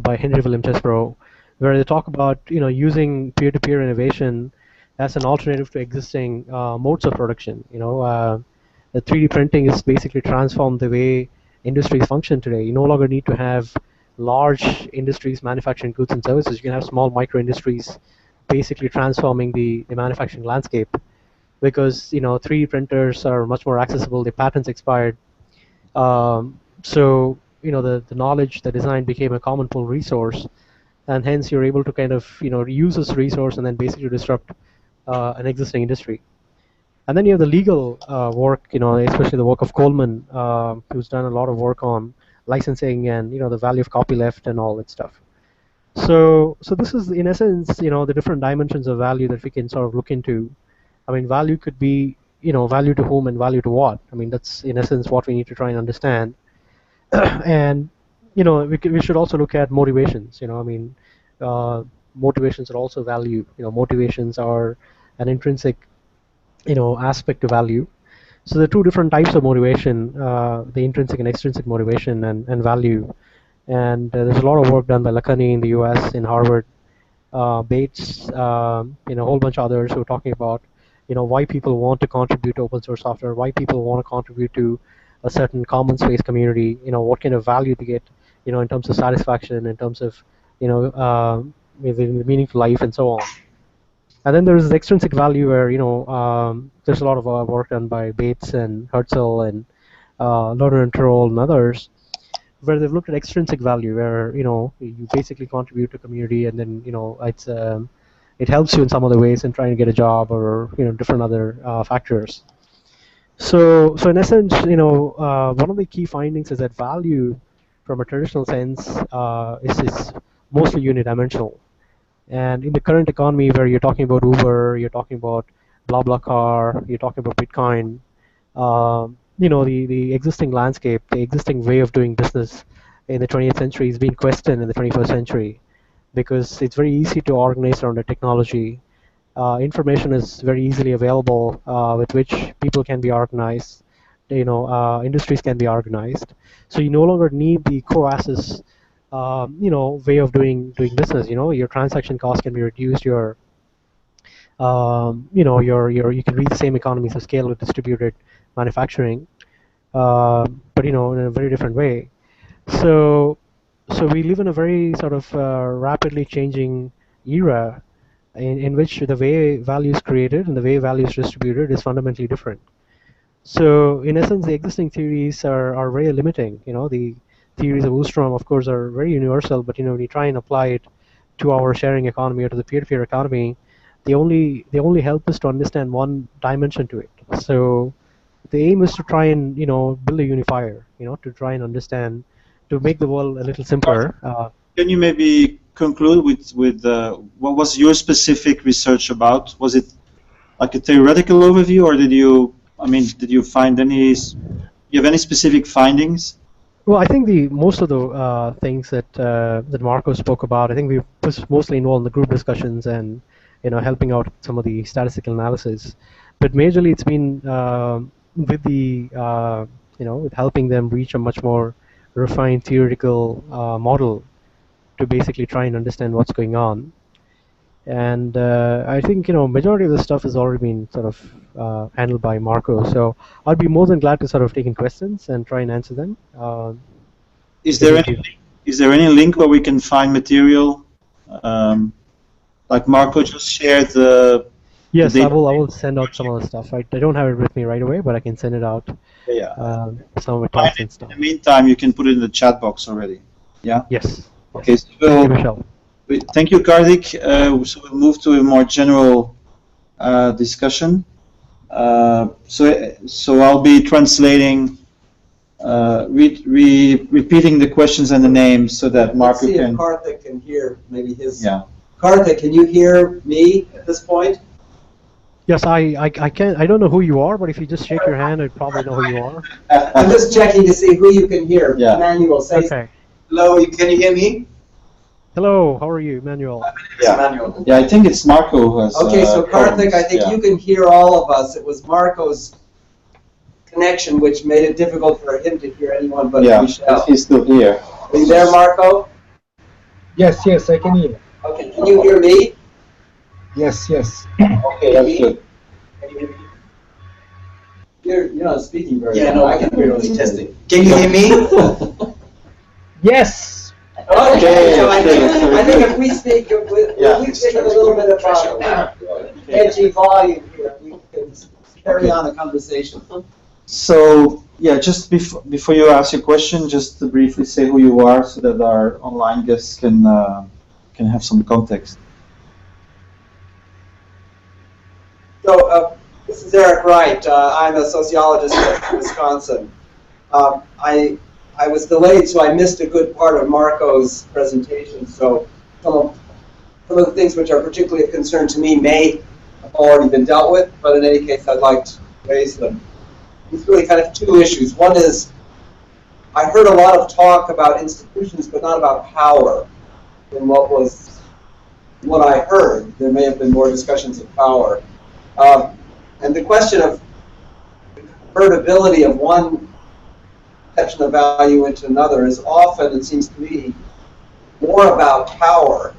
by Henry William Chesbrough, where they talk about using peer-to-peer innovation as an alternative to existing modes of production. The 3D printing is basically transformed the way industries function today. You no longer need to have large industries manufacturing goods and services. You can have small micro industries basically transforming the manufacturing landscape, because 3D printers are much more accessible. The patents expired, so the knowledge, the design became a common pool resource, and hence you're able to kind of use this resource and then basically disrupt an existing industry. And then you have the legal work, especially the work of Coleman, who's done a lot of work on licensing and the value of copyleft and all that stuff. So this is in essence, the different dimensions of value that we can sort of look into. I mean, value could be, value to whom and value to what. I mean, that's in essence what we need to try and understand. And we should also look at motivations. I mean, motivations are also value. Motivations are an intrinsic aspect of value. So there are two different types of motivation, the intrinsic and extrinsic motivation and value. And there's a lot of work done by Lakhani in the US, in Harvard, Bates, a whole bunch of others who are talking about why people want to contribute to open source software, why people want to contribute to a certain common space community, what kind of value they get, in terms of satisfaction, in terms of meaningful life and so on. And then there's extrinsic value where there's a lot of work done by Bates and Herzl and Lerner and Troll and others, where they've looked at extrinsic value, where you basically contribute to community, and then it helps you in some other ways in trying to get a job or different other factors. So in essence, one of the key findings is that value, from a traditional sense, is mostly unidimensional. And in the current economy, where you're talking about Uber, you're talking about BlaBlaCar, you're talking about Bitcoin, the existing landscape, the existing way of doing business in the 20th century is being questioned in the 21st century, because it's very easy to organize around the technology. Information is very easily available, with which people can be organized. Industries can be organized. So you no longer need the coasis, way of doing business. Your transaction costs can be reduced. You can reach the same economies of scale with distributed manufacturing, but in a very different way. So we live in a very sort of rapidly changing era, in which the way value is created and the way value is distributed is fundamentally different. So in essence, the existing theories are very limiting. The theories of Ostrom, of course, are very universal, but when you try and apply it to our sharing economy or to the peer-to-peer economy, they only help us to understand one dimension to it. So the aim is to try and build a unifier, to try and understand, to make the world a little simpler. Can you maybe conclude with what was your specific research about? Was it like a theoretical overview, or did you find any? Do you have any specific findings? Well, I think most of the things that Marco spoke about, I think we was mostly involved in the group discussions and helping out some of the statistical analysis. But majorly, it's been with the with helping them reach a much more refined theoretical model to basically try and understand what's going on. And I think majority of the stuff has already been sort of handled by Marco. So I'd be more than glad to sort of take in questions and try and answer them. Is there any link where we can find material? Like Marco just shared the. Yes, I will send out some of the stuff. I don't have it with me right away, but I can send it out. Yeah. Some of the talks and stuff. In the meantime, you can put it in the chat box already. Yeah. Yes. Okay. So thank you, Michelle. Thank you, Karthik. So we'll move to a more general discussion. So I'll be translating, repeating the questions and the names so that Marco can. Let's see if Karthik can hear maybe his. Yeah. Karthik, can you hear me at this point? Yes, I can. I don't know who you are, but if you just shake your hand, I'd probably know who you are. I'm just checking to see who you can hear. Yeah. Emmanuel, say. Okay. Hello, can you hear me? Hello, how are you, Emmanuel? Yeah. Emmanuel. Yeah, I think it's Marco who has. Okay, so Karthik, I think yeah. you can hear all of us. It was Marco's connection which made it difficult for him to hear anyone but Michelle. He's still here. Are you there, Marco? Yes, I can hear. Okay, can you hear me? Yes. Okay, that's good. Can you hear me? You're not speaking very well. Yeah, no, I can hear you. Testing. Can you hear me? Yes. Okay, so I think if we speak, if we speak a little bit about edgy volume here, we can carry on a conversation. So yeah, just before you ask your question, just to briefly say who you are, so that our online guests can have some context. So This is Eric Wright. I'm a sociologist in Wisconsin. I was delayed, so I missed a good part of Marco's presentation. So some of the things which are particularly of concern to me may have already been dealt with, but in any case, I'd like to raise them. It's really kind of two issues. One is, I heard a lot of talk about institutions, but not about power in what I heard. There may have been more discussions of power. And the question of the convertibility of one conception of value into another is often, it seems to me, more about power,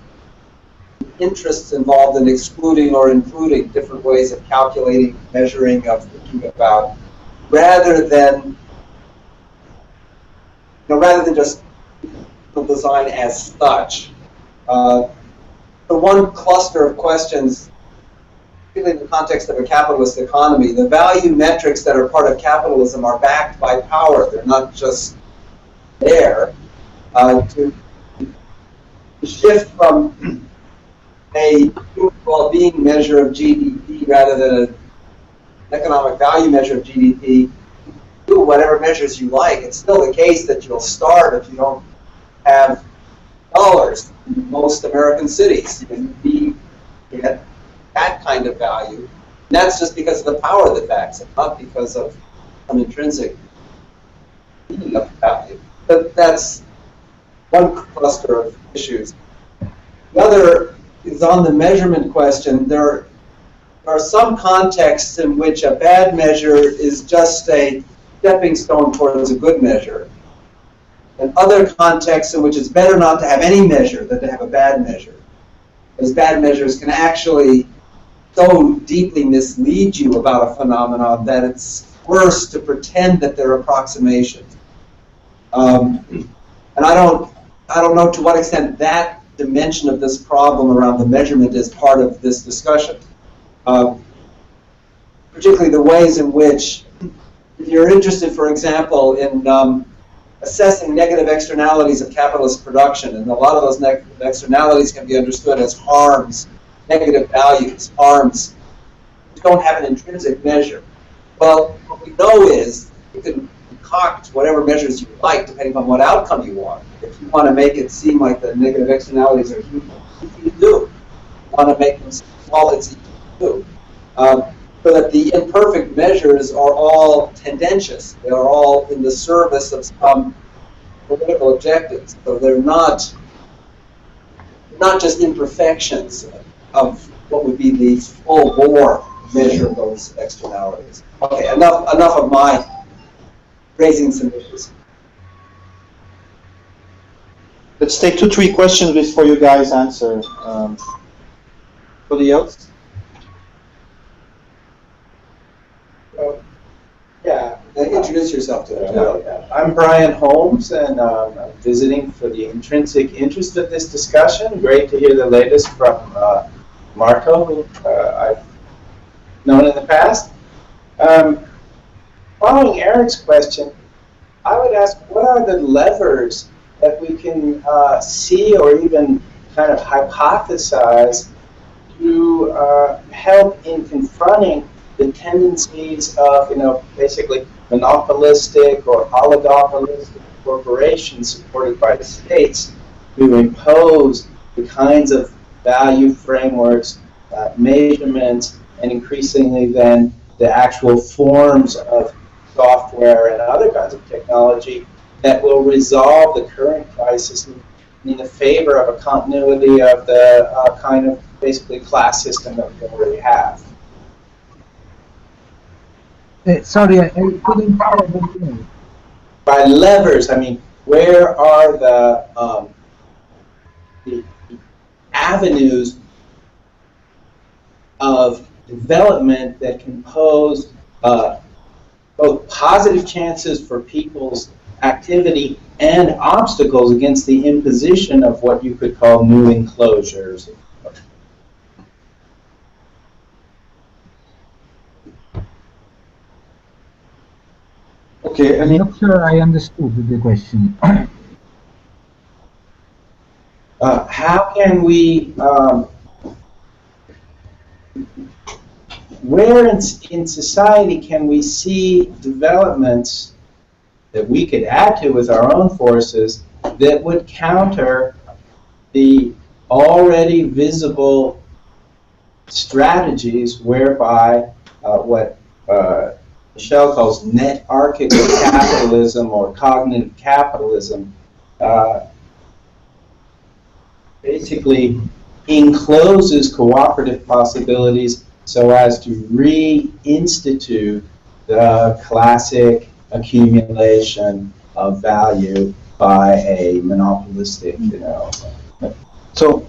interests involved in excluding or including different ways of calculating, measuring, of thinking about, rather than just the design as such. The one cluster of questions, particularly in the context of a capitalist economy, the value metrics that are part of capitalism are backed by power. They're not just there. To shift from a well-being measure of GDP rather than an economic value measure of GDP, do whatever measures you like. It's still the case that you'll starve if you don't have dollars in most American cities. You get that kind of value. And that's just because of the power that backs it, not because of some intrinsic meaning of value. But that's one cluster of issues. The other is on the measurement question. There are some contexts in which a bad measure is just a stepping stone towards a good measure. And other contexts in which it's better not to have any measure than to have a bad measure. Because bad measures can actually so deeply mislead you about a phenomenon that it's worse to pretend that they're approximations. And I don't know to what extent that dimension of this problem around the measurement is part of this discussion. Particularly the ways in which, if you're interested, for example, in assessing negative externalities of capitalist production, and a lot of those negative externalities can be understood as harms, negative values, harms which don't have an intrinsic measure. Well, what we know is you can concoct whatever measures you like depending on what outcome you want. If you want to make it seem like the negative externalities are huge, you do. You want to make them small, it's easy to do. So that the imperfect measures are all tendentious. They are all in the service of some political objectives. So they're not just imperfections of what would be the full-bore measure of those externalities. Okay, enough of my raising some issues. Let's take 2-3 questions before you guys answer. Anybody else? Yeah. Introduce yourself to it. I'm Brian Holmes, and I'm visiting for the intrinsic interest of this discussion. Great to hear the latest from Marco, who I've known in the past. Following Eric's question, I would ask, what are the levers that we can see or even kind of hypothesize to help in confronting the tendencies of, basically monopolistic or oligopolistic corporations supported by the states to impose the kinds of value frameworks, measurements, and increasingly then the actual forms of software and other kinds of technology that will resolve the current crisis in the favor of a continuity of the kind of basically class system that we already have. Sorry, I couldn't follow what you mean. By levers, I mean, where are the avenues of development that can pose both positive chances for people's activity and obstacles against the imposition of what you could call new enclosures? Okay, I'm not sure I understood the question. How can we where in society can we see developments that we could add to with our own forces that would counter the already visible strategies whereby what Michel calls netarchical capitalism or cognitive capitalism basically encloses cooperative possibilities so as to reinstitute the classic accumulation of value by a monopolistic, So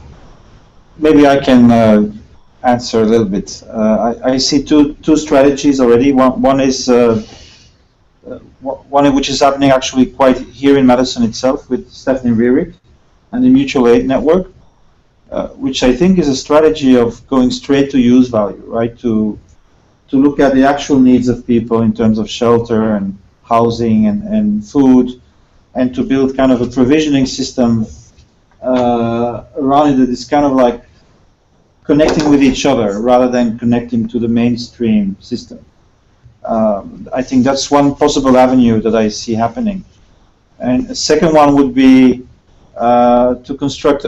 maybe I can answer a little bit. I see two strategies already. One is one which is happening actually quite here in Madison itself with Stephanie Rearick and the Mutual Aid Network, which I think is a strategy of going straight to use value, right? To look at the actual needs of people in terms of shelter and housing and food, and to build kind of a provisioning system around it that is kind of like connecting with each other rather than connecting to the mainstream system. I think that's one possible avenue that I see happening. And a second one would be to construct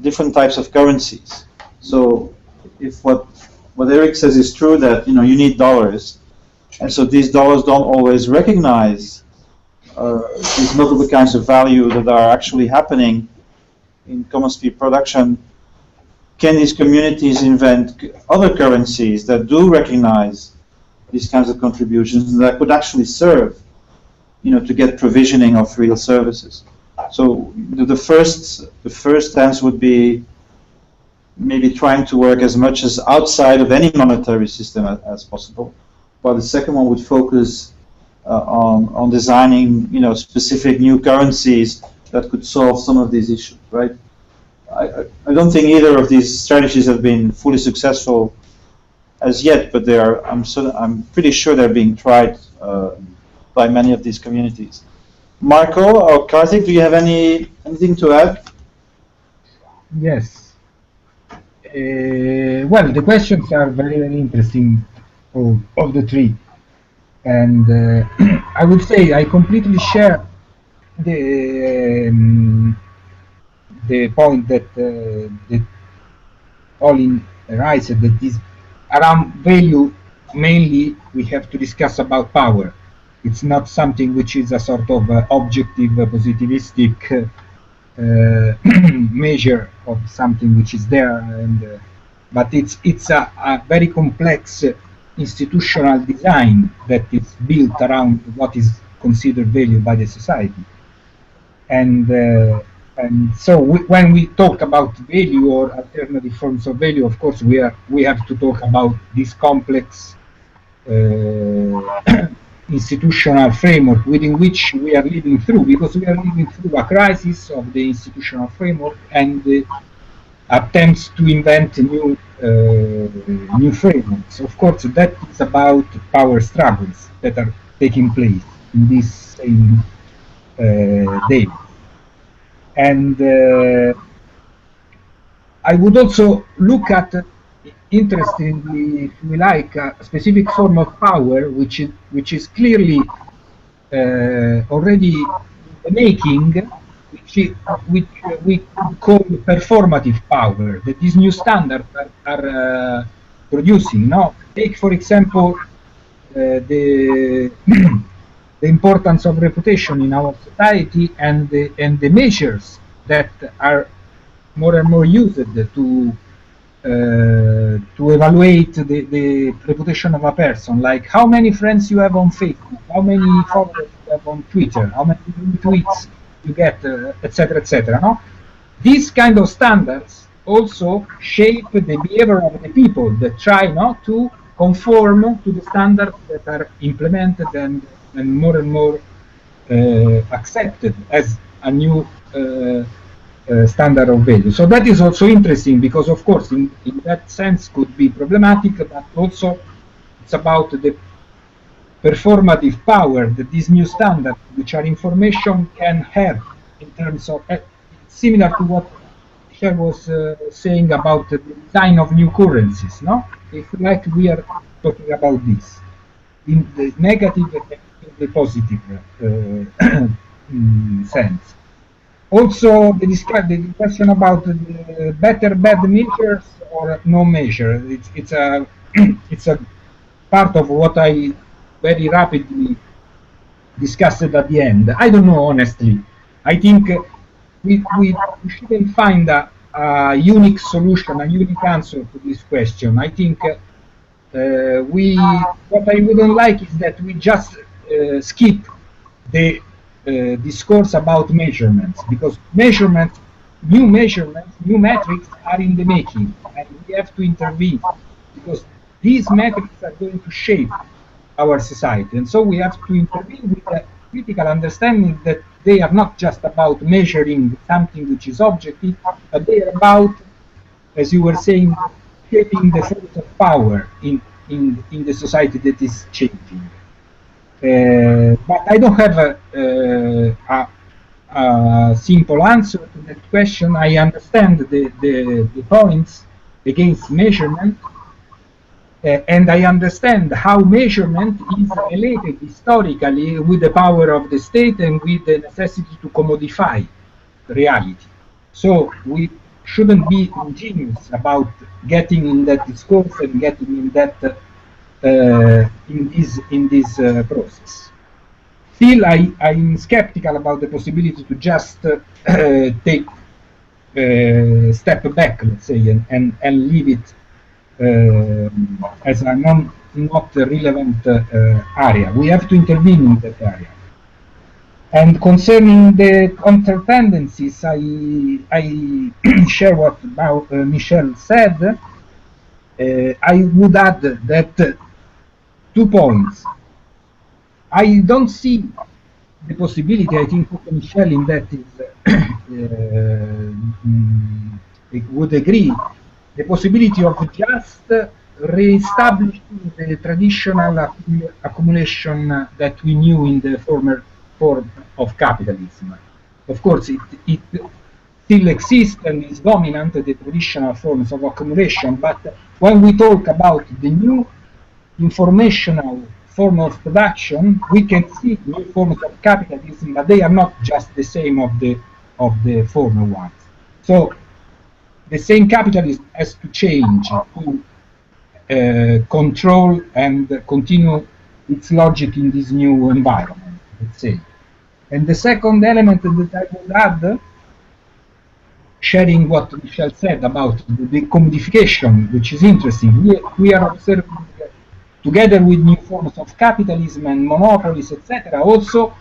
different types of currencies. So if what Eric says is true, that you need dollars, and so these dollars don't always recognize these multiple kinds of value that are actually happening in common speed production, can these communities invent other currencies that do recognize these kinds of contributions that could actually serve, to get provisioning of real services? So the first stance would be maybe trying to work as much as outside of any monetary system as possible, while the second one would focus on designing, specific new currencies that could solve some of these issues, right? I don't think either of these strategies have been fully successful as yet, but they are. I'm pretty sure they're being tried by many of these communities. Marco or Karthik, do you have anything to add? Yes. Well, the questions are very, very interesting of the three. And I would say I completely share the point that Olin raised, that this around value mainly we have to discuss about power. It's not something which is a sort of objective positivistic measure of something which is there, and but it's a very complex institutional design that is built around what is considered value by the society. And so when we talk about value or alternative forms of value, of course we have to talk about this complex institutional framework within which we are living through, because we are living through a crisis of the institutional framework and attempts to invent new frameworks. Of course, that is about power struggles that are taking place in this same day. And I would also look at, interestingly, if we like, a specific form of power which is clearly already in the making, which we call performative power, that these new standards are producing. Now, take for example the the importance of reputation in our society and the measures that are more and more used to evaluate the reputation of a person, like how many friends you have on Facebook, how many followers you have on Twitter, how many tweets you get, etc., etc. No? These kind of standards also shape the behavior of the people that try not to conform to the standards that are implemented and more accepted as a new standard of value. So that is also interesting, because of course in that sense could be problematic, but also it's about the performative power that these new standards, which are information, can have in terms of similar to what Michel was saying about the design of new currencies, no? It's like we are talking about this in the negative and in the positive sense. Also, the question about the better bad measures or no measure. It's a it's a part of what I very rapidly discussed at the end. I don't know, honestly. I think we shouldn't find a unique solution, a unique answer to this question. I think what I wouldn't like is that we just skip the discourse about measurements, because new metrics are in the making, and we have to intervene, because these metrics are going to shape our society, and so we have to intervene with a critical understanding that they are not just about measuring something which is objective, but they are about, as you were saying, shaping the forms of power in the society that is changing. But I don't have a simple answer to that question. I understand the points against measurement, and I understand how measurement is related historically with the power of the state and with the necessity to commodify reality. So we shouldn't be ingenious about getting in that discourse and getting in that in this process. Still, I'm skeptical about the possibility to just take a step back, let's say, and leave it as a not relevant area. We have to intervene in that area. And concerning the counter tendencies, I share what Michel said. I would add that 2 points. I don't see the possibility, I think Michel in that would agree, the possibility of just re-establishing the traditional accumulation that we knew in the former form of capitalism. Of course, it still exists and is dominant, the traditional forms of accumulation, but when we talk about the new informational form of production, we can see new forms of capitalism, but they are not just the same of the former ones. So the same capitalism has to change to control and continue its logic in this new environment, let's say. And the second element that I would add, sharing what Michel said about the commodification, which is interesting, we are observing, together with new forms of capitalism and monopolies, etc., also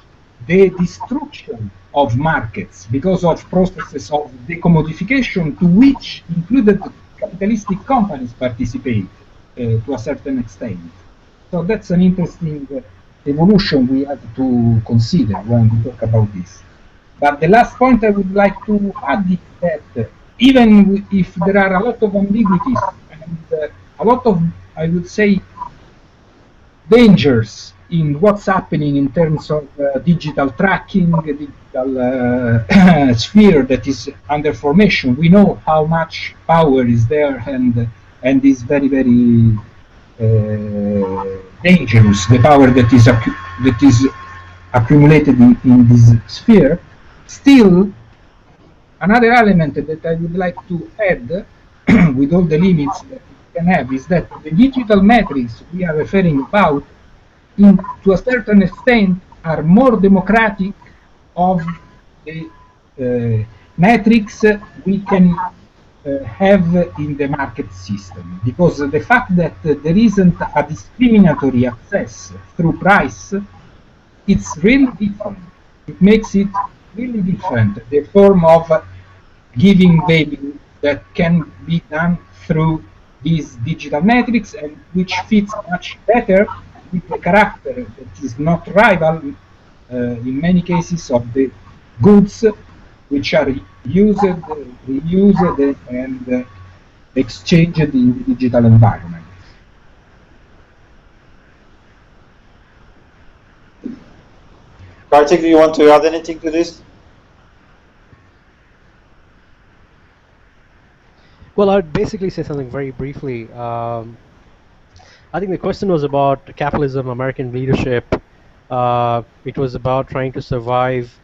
the destruction of markets because of processes of decommodification to which included capitalistic companies participate to a certain extent. So that's an interesting evolution we have to consider when we talk about this. But the last point I would like to add is that even if there are a lot of ambiguities and a lot of, I would say, dangers in what's happening in terms of digital tracking, digital sphere that is under formation. We know how much power is there and is very, very dangerous, the power that is accumulated in this sphere. Still, another element that I would like to add, with all the limits that we can have, is that the digital metrics we are referring about, to a certain extent, are more democratic of the metrics we can have in the market system, because the fact that there isn't a discriminatory access through price, it's really different. It makes it really different, the form of giving value that can be done through these digital metrics, and which fits much better with the character that is not rival in many cases of the goods which are used, reused, and exchanged in the digital environment. Kartik, do you want to add anything to this? Well, I'd basically say something very briefly. I think the question was about capitalism, American leadership. It was about trying to survive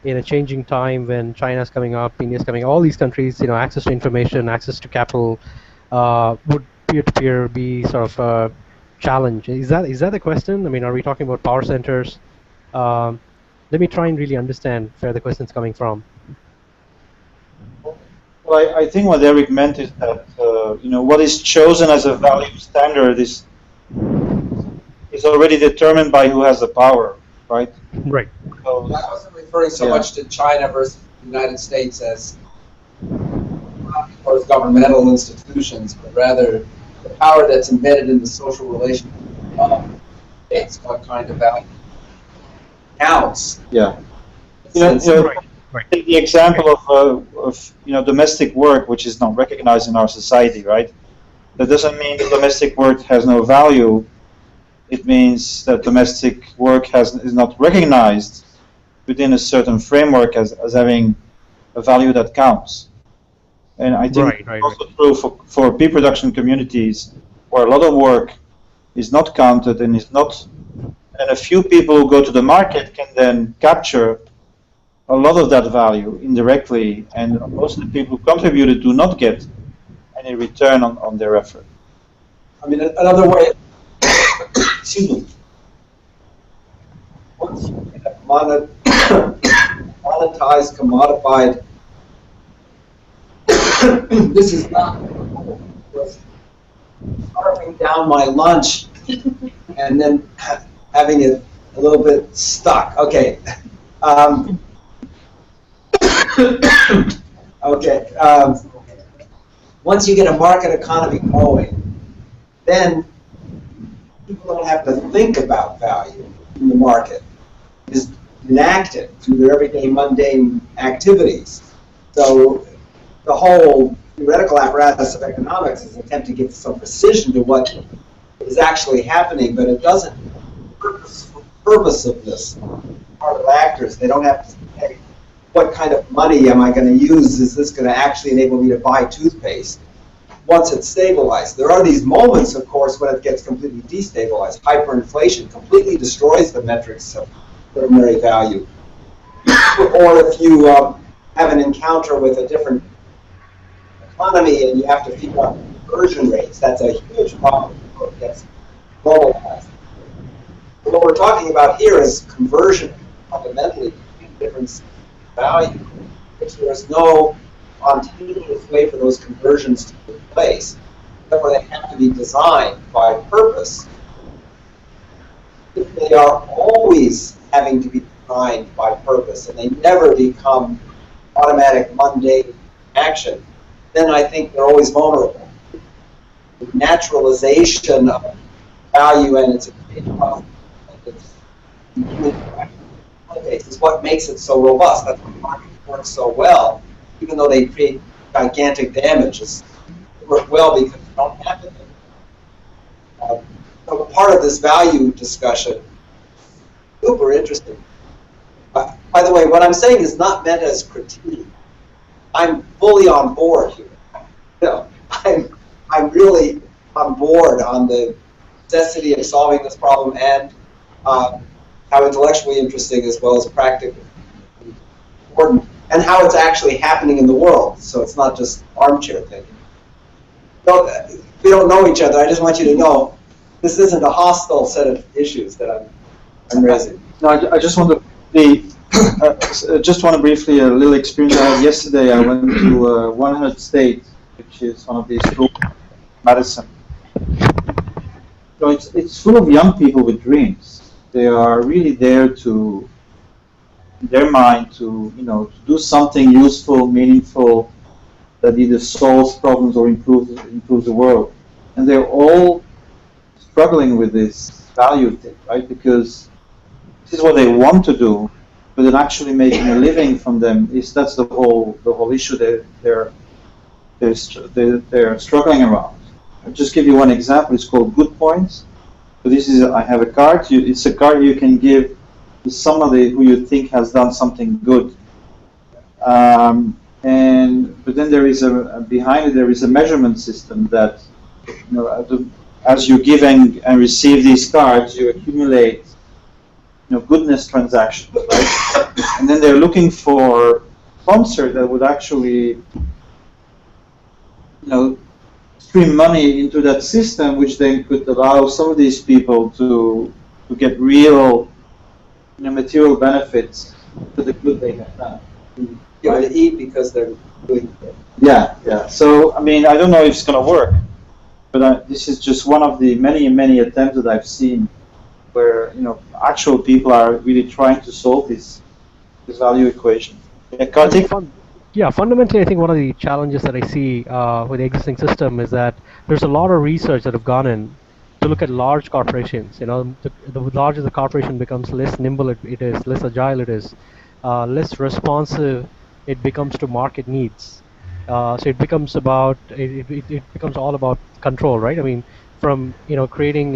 in a changing time when China's coming up, India's coming up, all these countries, access to information, access to capital, would peer-to-peer be sort of a challenge? Is that the question? I mean, are we talking about power centers? Let me try and really understand where the question's coming from. Well, I think what Eric meant is that what is chosen as a value standard is already determined by who has the power, right? Right. So, I wasn't referring so much to China versus the United States as governmental institutions, but rather the power that's embedded in the social relationship of states, what kind of value counts. yeah. Right. Take the example of domestic work, which is not recognized in our society, right? That doesn't mean that domestic work has no value. It means that domestic work is not recognized within a certain framework as having a value that counts. And I think it's also true for pre-production communities where a lot of work is not counted and a few people who go to the market can then capture a lot of that value indirectly, and most of the people who contributed do not get any return on their effort. I mean, another way, excuse me, once you have monetized, commodified, this is not carving down my lunch and then having it a little bit stuck. Okay. Okay. Once you get a market economy going, then people don't have to think about value in the market. It's enacted through their everyday mundane activities. So the whole theoretical apparatus of economics is an attempt to give some precision to what is actually happening, but it doesn't purposiveness. Part of actors, they don't have to say, what kind of money am I going to use? Is this going to actually enable me to buy toothpaste? Once it's stabilized. There are these moments, of course, when it gets completely destabilized. Hyperinflation completely destroys the metrics of primary value. Or if you have an encounter with a different economy and you have to figure out conversion rates, that's a huge problem before it gets globalized. But what we're talking about here is conversion, fundamentally, difference in value, which there is no spontaneous way for those conversions to take place. Therefore, they have to be designed by purpose. If they are always having to be designed by purpose and they never become automatic, mundane action, then I think they're always vulnerable. The naturalization of value and its is what makes it so robust. That's why markets work so well, even though they create gigantic damages. They work well because you don't have to. So part of this value discussion, super interesting. By the way, what I'm saying is not meant as critique. I'm fully on board here. I'm really on board on the necessity of solving this problem and how intellectually interesting as well as practically important, and how it's actually happening in the world. So it's not just armchair thinking. We don't know each other. I just want you to know this isn't a hostile set of issues that I'm raising. No, I just want to briefly a little experience I had yesterday. I went to 100 State, which is one of these schools, Madison. So it's full of young people with dreams. They are really there in their mind to do something useful, meaningful, that either solves problems or improves the world. And they're all struggling with this value thing, right? Because this is what they want to do, but then actually making a living from them that's the whole issue they're struggling around. I'll just give you one example. It's called Good Points. So I have a card. It's a card you can give to somebody who you think has done something good. And but then there is behind it there is a measurement system that, as you give and receive these cards, you accumulate, goodness transactions, right? And then they're looking for sponsor that would actually, stream money into that system, which then could allow some of these people to get real, material benefits to the good they have done. Give to eat because they're doing it. Yeah. So, I don't know if it's going to work, but this is just one of the many, many attempts that I've seen where, actual people are really trying to solve this value equation. Yeah, fundamentally, I think one of the challenges that I see with the existing system is that there's a lot of research that have gone in to look at large corporations. The larger the corporation becomes, less nimble it is, less agile it is, less responsive it becomes to market needs. So it becomes about it becomes all about control, right? From creating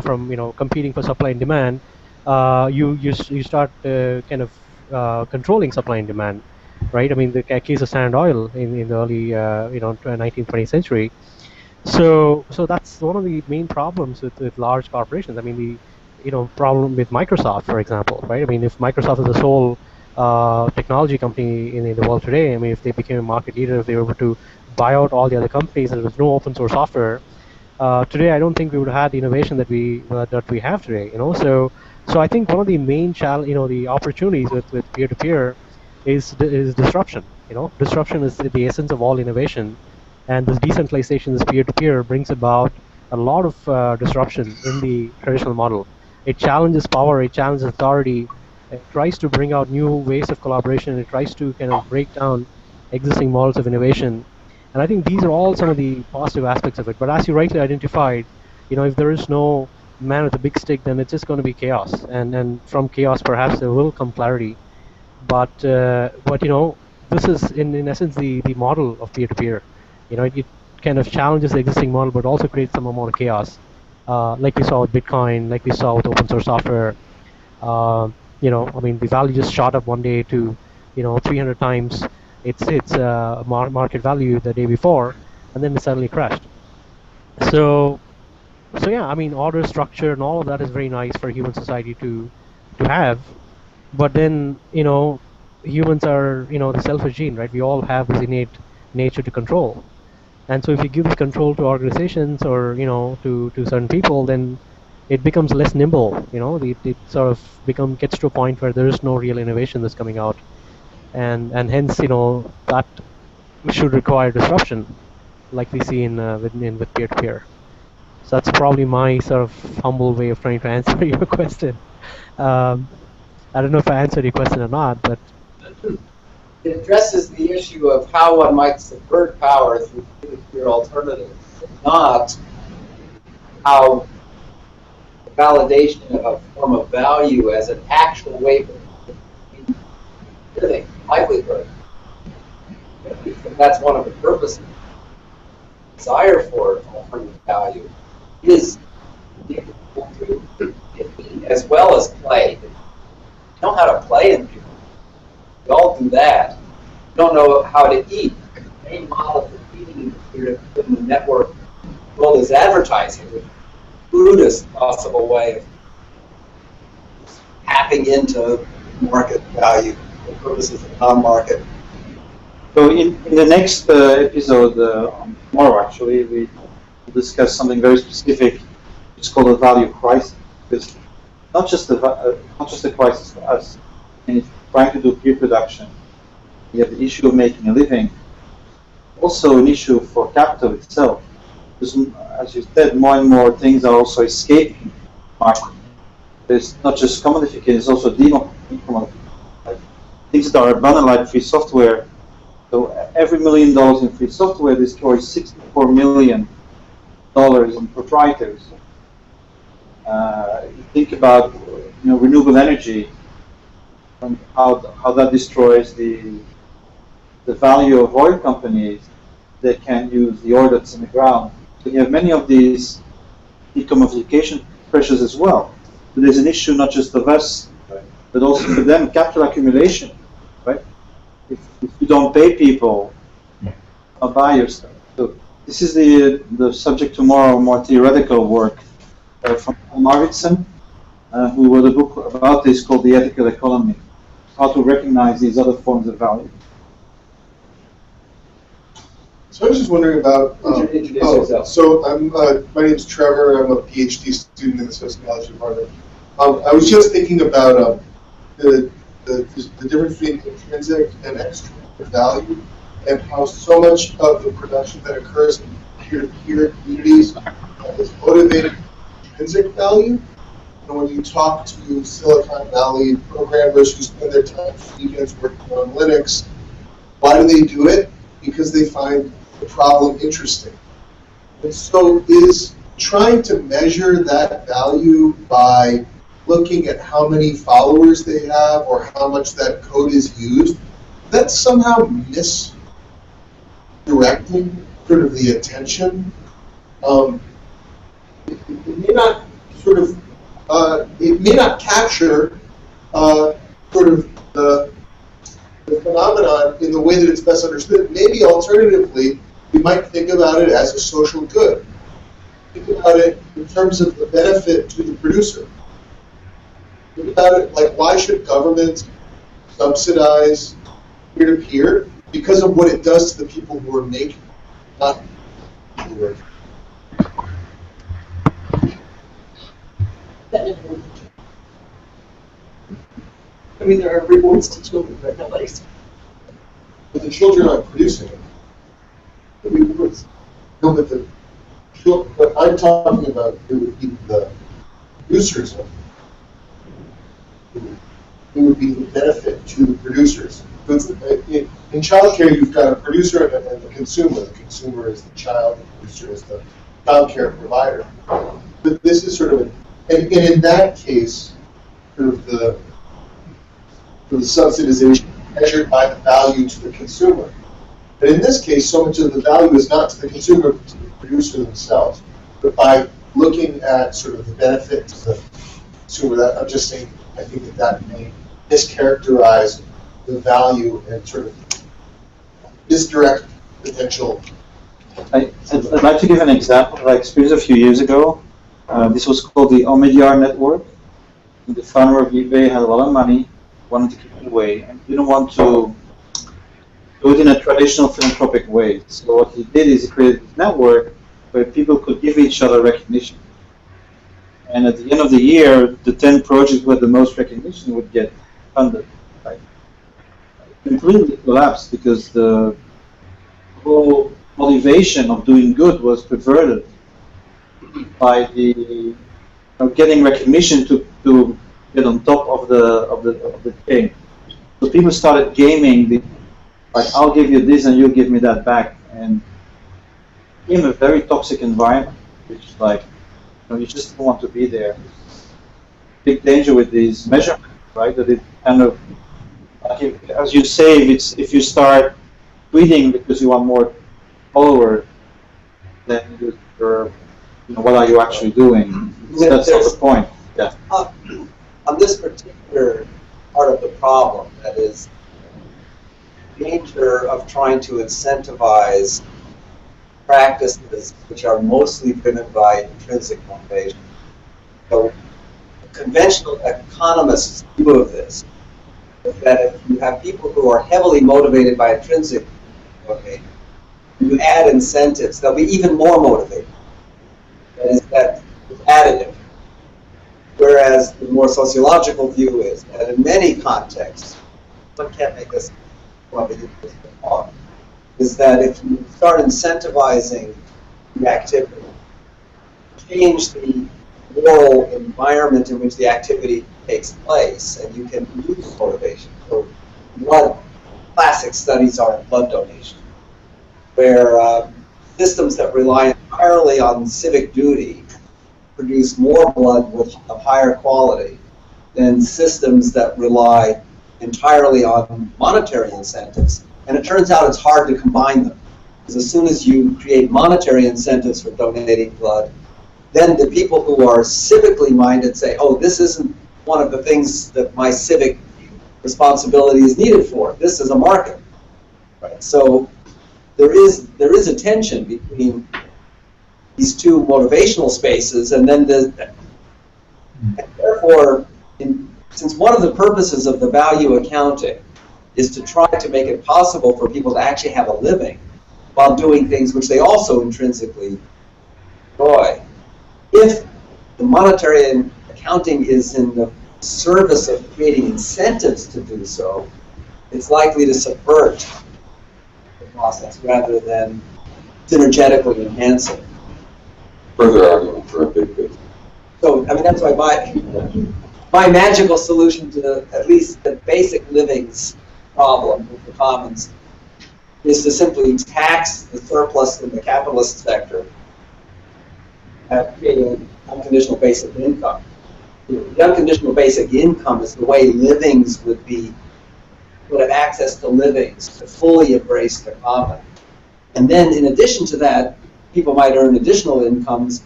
from competing for supply and demand, you start kind of controlling supply and demand. Right, the case of Standard Oil in the early 19th, 20th century. So that's one of the main problems with large corporations. The problem with Microsoft, for example, right? If Microsoft is the sole technology company in the world today, if they became a market leader, if they were able to buy out all the other companies, and there was no open source software, today I don't think we would have had the innovation that we have today. So I think one of the main the opportunities with peer-to-peer is disruption. Disruption is the essence of all innovation, and this decentralization, this peer-to-peer, brings about a lot of disruption in the traditional model. It challenges power, it challenges authority, it tries to bring out new ways of collaboration, it tries to kind of break down existing models of innovation. And I think these are all some of the positive aspects of it. But as you rightly identified, if there is no man with a big stick, then it's just going to be chaos. And from chaos, perhaps there will come clarity. But this is in essence the model of peer-to-peer. It kind of challenges the existing model, but also creates some amount of chaos, like we saw with Bitcoin, like we saw with open source software. The value just shot up one day to 300 times its market value the day before, and then it suddenly crashed. So yeah, order, structure, and all of that is very nice for human society to have. But then, humans are, the selfish gene, right? We all have this innate nature to control. And so if you give this control to organizations or, to certain people, then it becomes less nimble. It sort of gets to a point where there is no real innovation that's coming out. And hence, that should require disruption, like we see with peer-to-peer. So that's probably my sort of humble way of trying to answer your question. I don't know if I answered your question or not, but it addresses the issue of how one might subvert power through peer-to-peer alternatives, not how the validation of a form of value as an actual way for living, livelihood. That's one of the purposes. Desire for alternative value is as well as play. You know how to play in people. We all do that. We don't know how to eat. The main model for eating in the network world is advertising, the crudest possible way of tapping into market value for purposes of non-market. So in the next episode, tomorrow actually, we will discuss something very specific. It's called a value crisis. Because not just a crisis for us. And if you're trying to do peer production, you have the issue of making a living. Also an issue for capital itself. Because, as you said, more and more things are also escaping market. There's not just commodification, there's also decommodification. Like things that are abundant, like free software. So every $1 million in free software destroys $64 million in proprietors. You think about renewable energy and how that destroys the value of oil companies that can use the oil that's in the ground. So you have many of these decommodification pressures as well. So there's an issue not just of us, but also for them, capital accumulation, right? If you don't pay people, I'll buy your stuff. So this is the subject tomorrow, more theoretical work from Paul Margitson, who wrote a book about this called The Ethical Economy, how to recognize these other forms of value. So I was just wondering about. Introduce yourself. So my name's Trevor. I'm a PhD student in the sociology department. I was just thinking about the difference between intrinsic and extrinsic value, and how so much of the production that occurs in peer-to-peer communities is motivated by intrinsic value. And when you talk to Silicon Valley programmers who spend their time weekends working on Linux, why do they do it? Because they find the problem interesting. And so is trying to measure that value by looking at how many followers they have or how much that code is used, that's somehow misdirecting sort of the attention. It may not sort of, it may not capture sort of the phenomenon in the way that it's best understood. Maybe alternatively, we might think about it as a social good. Think about it in terms of the benefit to the producer. Think about it like, why should government subsidize peer-to-peer? Because of what it does to the people who are making it, not people who are. I mean, there are rewards to children, but nobody's. But the children aren't producing it. The rewards. No, but what I'm talking about, it would be the producers of it. It would be the benefit to the producers. In childcare, you've got a producer and the consumer. The consumer is the child, the producer is the childcare provider. But this is sort of, and in that case, sort of the subsidization measured by the value to the consumer. But in this case, so much of the value is not to the consumer, but to the producer themselves. But by looking at sort of the benefit to the consumer, that I'm just saying, I think that may mischaracterize the value and sort of misdirect potential. I'd like to give an example that I experienced a few years ago. This was called the Omidyar network. The founder of eBay had a lot of money, wanted to keep it away, and didn't want to do it in a traditional philanthropic way. So what he did is he created this network where people could give each other recognition. And at the end of the year, the 10 projects with the most recognition would get funded. Right? It completely collapsed because the whole motivation of doing good was perverted by the getting recognition to get on top of the game. So people started gaming like, I'll give you this and you give me that back, and it became a very toxic environment, which is like, you just don't want to be there. Big danger with these measurements, right? That it kind of, like as you say, if you start tweeting because you want more followers, then you're, what are you actually doing? That's not the point. Yeah. On this particular part of the problem, that is the danger of trying to incentivize practices which are mostly driven by intrinsic motivation. So conventional economists' view of this is that if you have people who are heavily motivated by intrinsic motivation, you add incentives, they'll be even more motivated. That is additive. Whereas the more sociological view is that in many contexts, one can't make this talk, is that if you start incentivizing the activity, change the moral environment in which the activity takes place, and you can use motivation. So classic studies are in blood donation, where systems that rely entirely on civic duty produce more blood of higher quality than systems that rely entirely on monetary incentives. And it turns out it's hard to combine them. Because as soon as you create monetary incentives for donating blood, then the people who are civically minded say, oh, this isn't one of the things that my civic responsibility is needed for. This is a market. Right? So there is a tension between these two motivational spaces, and then and therefore, since one of the purposes of the value accounting is to try to make it possible for people to actually have a living while doing things which they also intrinsically enjoy, if the monetary accounting is in the service of creating incentives to do so, it's likely to subvert the process rather than synergetically enhance it. Further argument for a big business. So, I mean, that's why my magical solution to at least the basic livings problem with the commons is to simply tax the surplus in the capitalist sector at creating unconditional basic income. The unconditional basic income is the way livings would have access to livings to fully embrace the common. And then in addition to that, people might earn additional incomes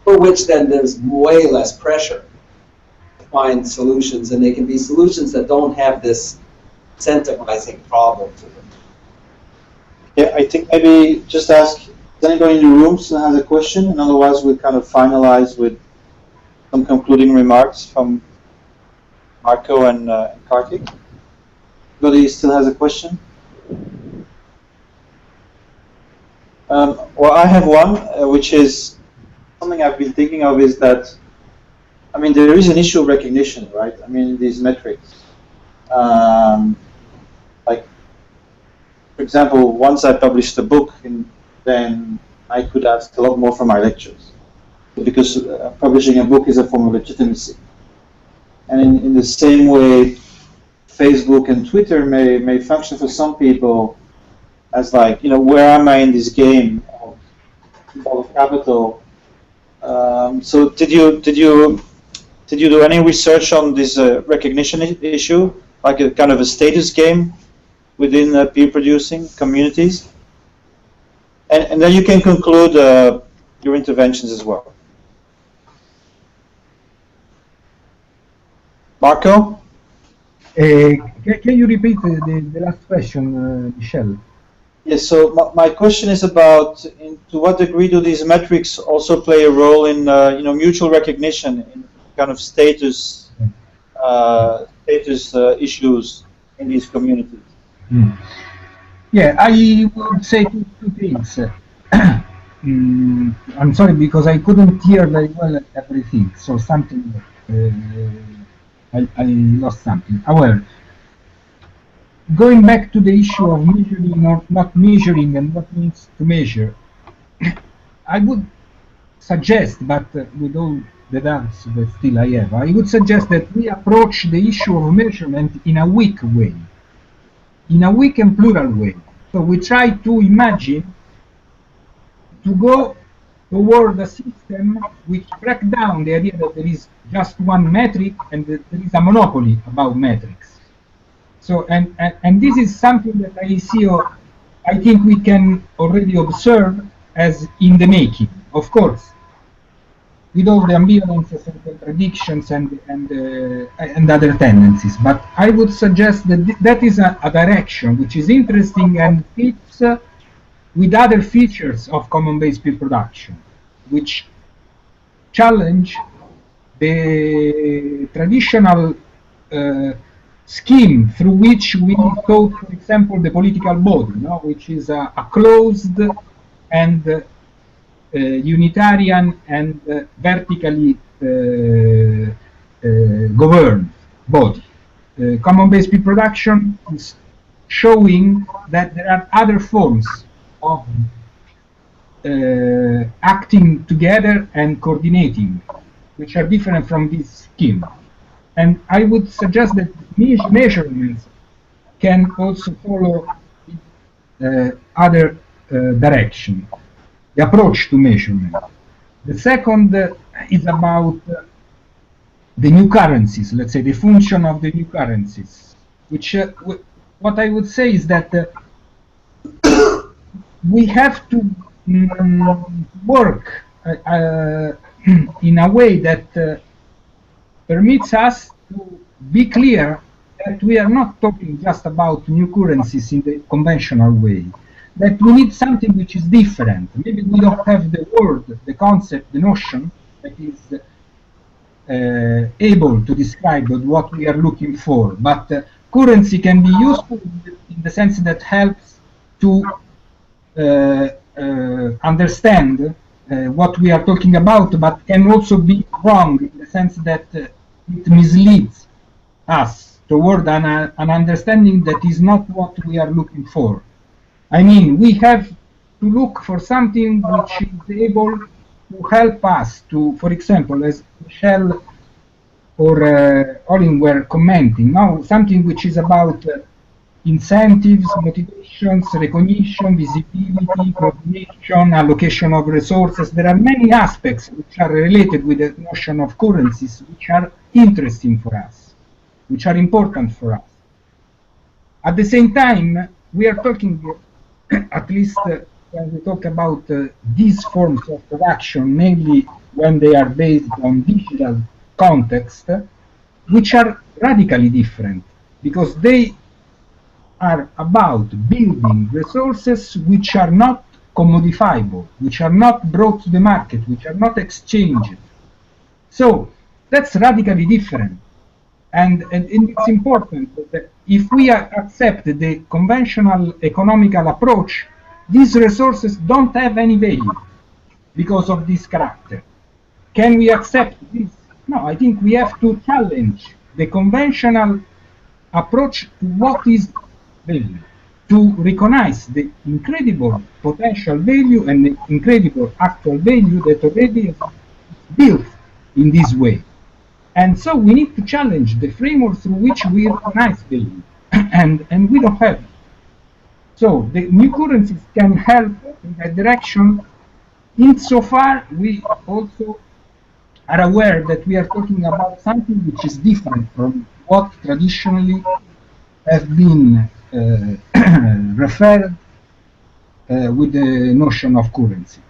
for which then there's way less pressure to find solutions, and they can be solutions that don't have this incentivizing problem to them. Yeah, I think maybe just ask, does anybody in the room still has a question? And otherwise we'll kind of finalize with some concluding remarks from Marco and Kartik. Anybody still has a question? Well, I have one, which is something I've been thinking of, is that, I mean, there is an issue of recognition, right? I mean, these metrics. Like, for example, once I published a book, and then I could ask a lot more from my lectures, because publishing a book is a form of legitimacy. And in the same way, Facebook and Twitter may function for some people as like, where am I in this game of capital? So did you do any research on this recognition issue, like a kind of a status game within peer producing communities? And then you can conclude your interventions as well. Marco? Can you repeat the last question, Michel? Yes, so my question is about to what degree do these metrics also play a role in mutual recognition, in kind of status issues in these communities? Yeah, I would say two things. I'm sorry because I couldn't hear very well everything, so something I lost something. However, going back to the issue of measuring or not measuring and what means to measure, I would suggest, but with all the doubts that still I have, I would suggest that we approach the issue of measurement in a weak way, in a weak and plural way. So we try to imagine to go toward a system which breaks down the idea that there is just one metric and that there is a monopoly about metrics. So, and this is something that I think we can already observe as in the making, of course, with all the ambivalences and contradictions and other tendencies. But I would suggest that that is a direction which is interesting and fits with other features of common-based peer production, which challenge the traditional scheme through which we thought, for example, the political body, which is a closed and unitarian and vertically governed body. Common-based peer production is showing that there are other forms of acting together and coordinating, which are different from this scheme. And I would suggest that measurements can also follow other direction, the approach to measurement. The second is about the new currencies, let's say the function of the new currencies, which what I would say is that we have to work in a way that permits us to be clear that we are not talking just about new currencies in the conventional way, that we need something which is different. Maybe we don't have the word, the concept, the notion that is able to describe what we are looking for, but currency can be useful in the sense that helps to understand what we are talking about, but can also be wrong in the sense that it misleads us toward an understanding that is not what we are looking for. I mean, we have to look for something which is able to help us to, for example, as Michelle or Olin were commenting, now something which is about incentives, motivations, recognition, visibility, coordination, allocation of resources. There are many aspects which are related with the notion of currencies, which are interesting for us, which are important for us. At the same time, we are talking, at least when we talk about these forms of production, mainly when they are based on digital context, which are radically different, because they are about building resources which are not commodifiable, which are not brought to the market, which are not exchanged. So that's radically different. And it's important that if we accept the conventional economical approach, these resources don't have any value because of this character. Can we accept this? No, I think we have to challenge the conventional approach to what is value, to recognize the incredible potential value and the incredible actual value that already is built in this way. And so we need to challenge the framework through which we recognize value, and we don't have it. So the new currencies can help in that direction, insofar we also are aware that we are talking about something which is different from what traditionally has been referred with the notion of currency.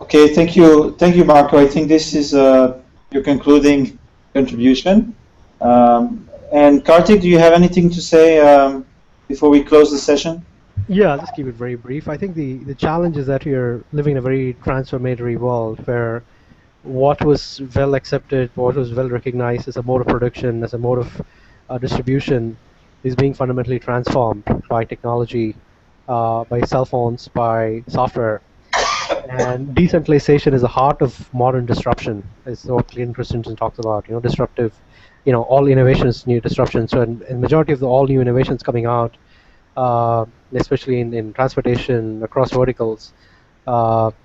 Okay, thank you, Marco. I think this is your concluding contribution. And Kartik, do you have anything to say before we close the session? Yeah, I'll just keep it very brief. I think the challenge is that we're living in a very transformatory world where what was well accepted, what was well recognized as a mode of production, as a mode of distribution, is being fundamentally transformed by technology, by cell phones, by software. And decentralization is the heart of modern disruption, is what Clayton Christensen talks about. Disruptive, all innovations, new disruption. So, in majority of all new innovations coming out, especially in transportation across verticals,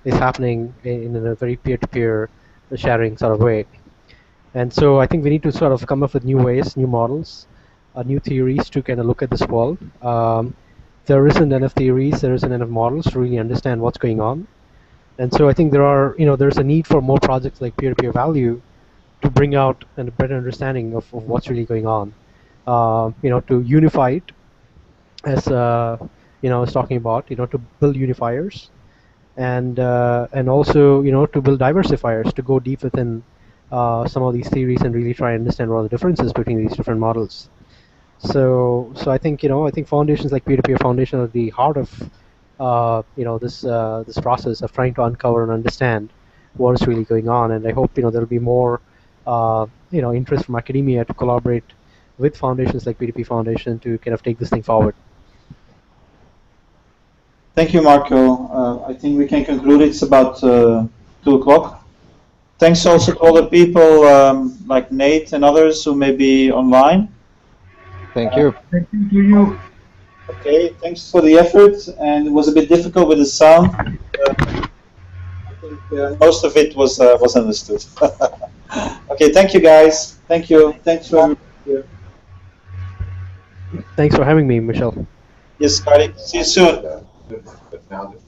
is happening in a very peer-to-peer sharing sort of way. And so I think we need to sort of come up with new ways, new models, new theories to kind of look at this world. There isn't enough theories, there isn't enough models to really understand what's going on. And so I think there's a need for more projects like peer-to-peer value to bring out a better understanding of what's really going on. To unify it, as I was talking about, to build unifiers, and also to build diversifiers, to go deep within some of these theories and really try and understand what are the differences between these different models. So I think foundations like Peer-to-Peer Foundation are the heart of this process of trying to uncover and understand what is really going on. And I hope there'll be more interest from academia to collaborate with foundations like P2P Foundation to kind of take this thing forward. Thank you, Marco. I think we can conclude. It's about 2 o'clock. Thanks also to all the people like Nate and others who may be online. Thank you. Thank you to you. Okay, thanks for the effort. And it was a bit difficult with the sound. I think most of it was understood. Okay, thank you, guys. Thank you. Thanks for everybody here. Thanks for having me, Michelle. Yes, Kartik. See you soon. But now that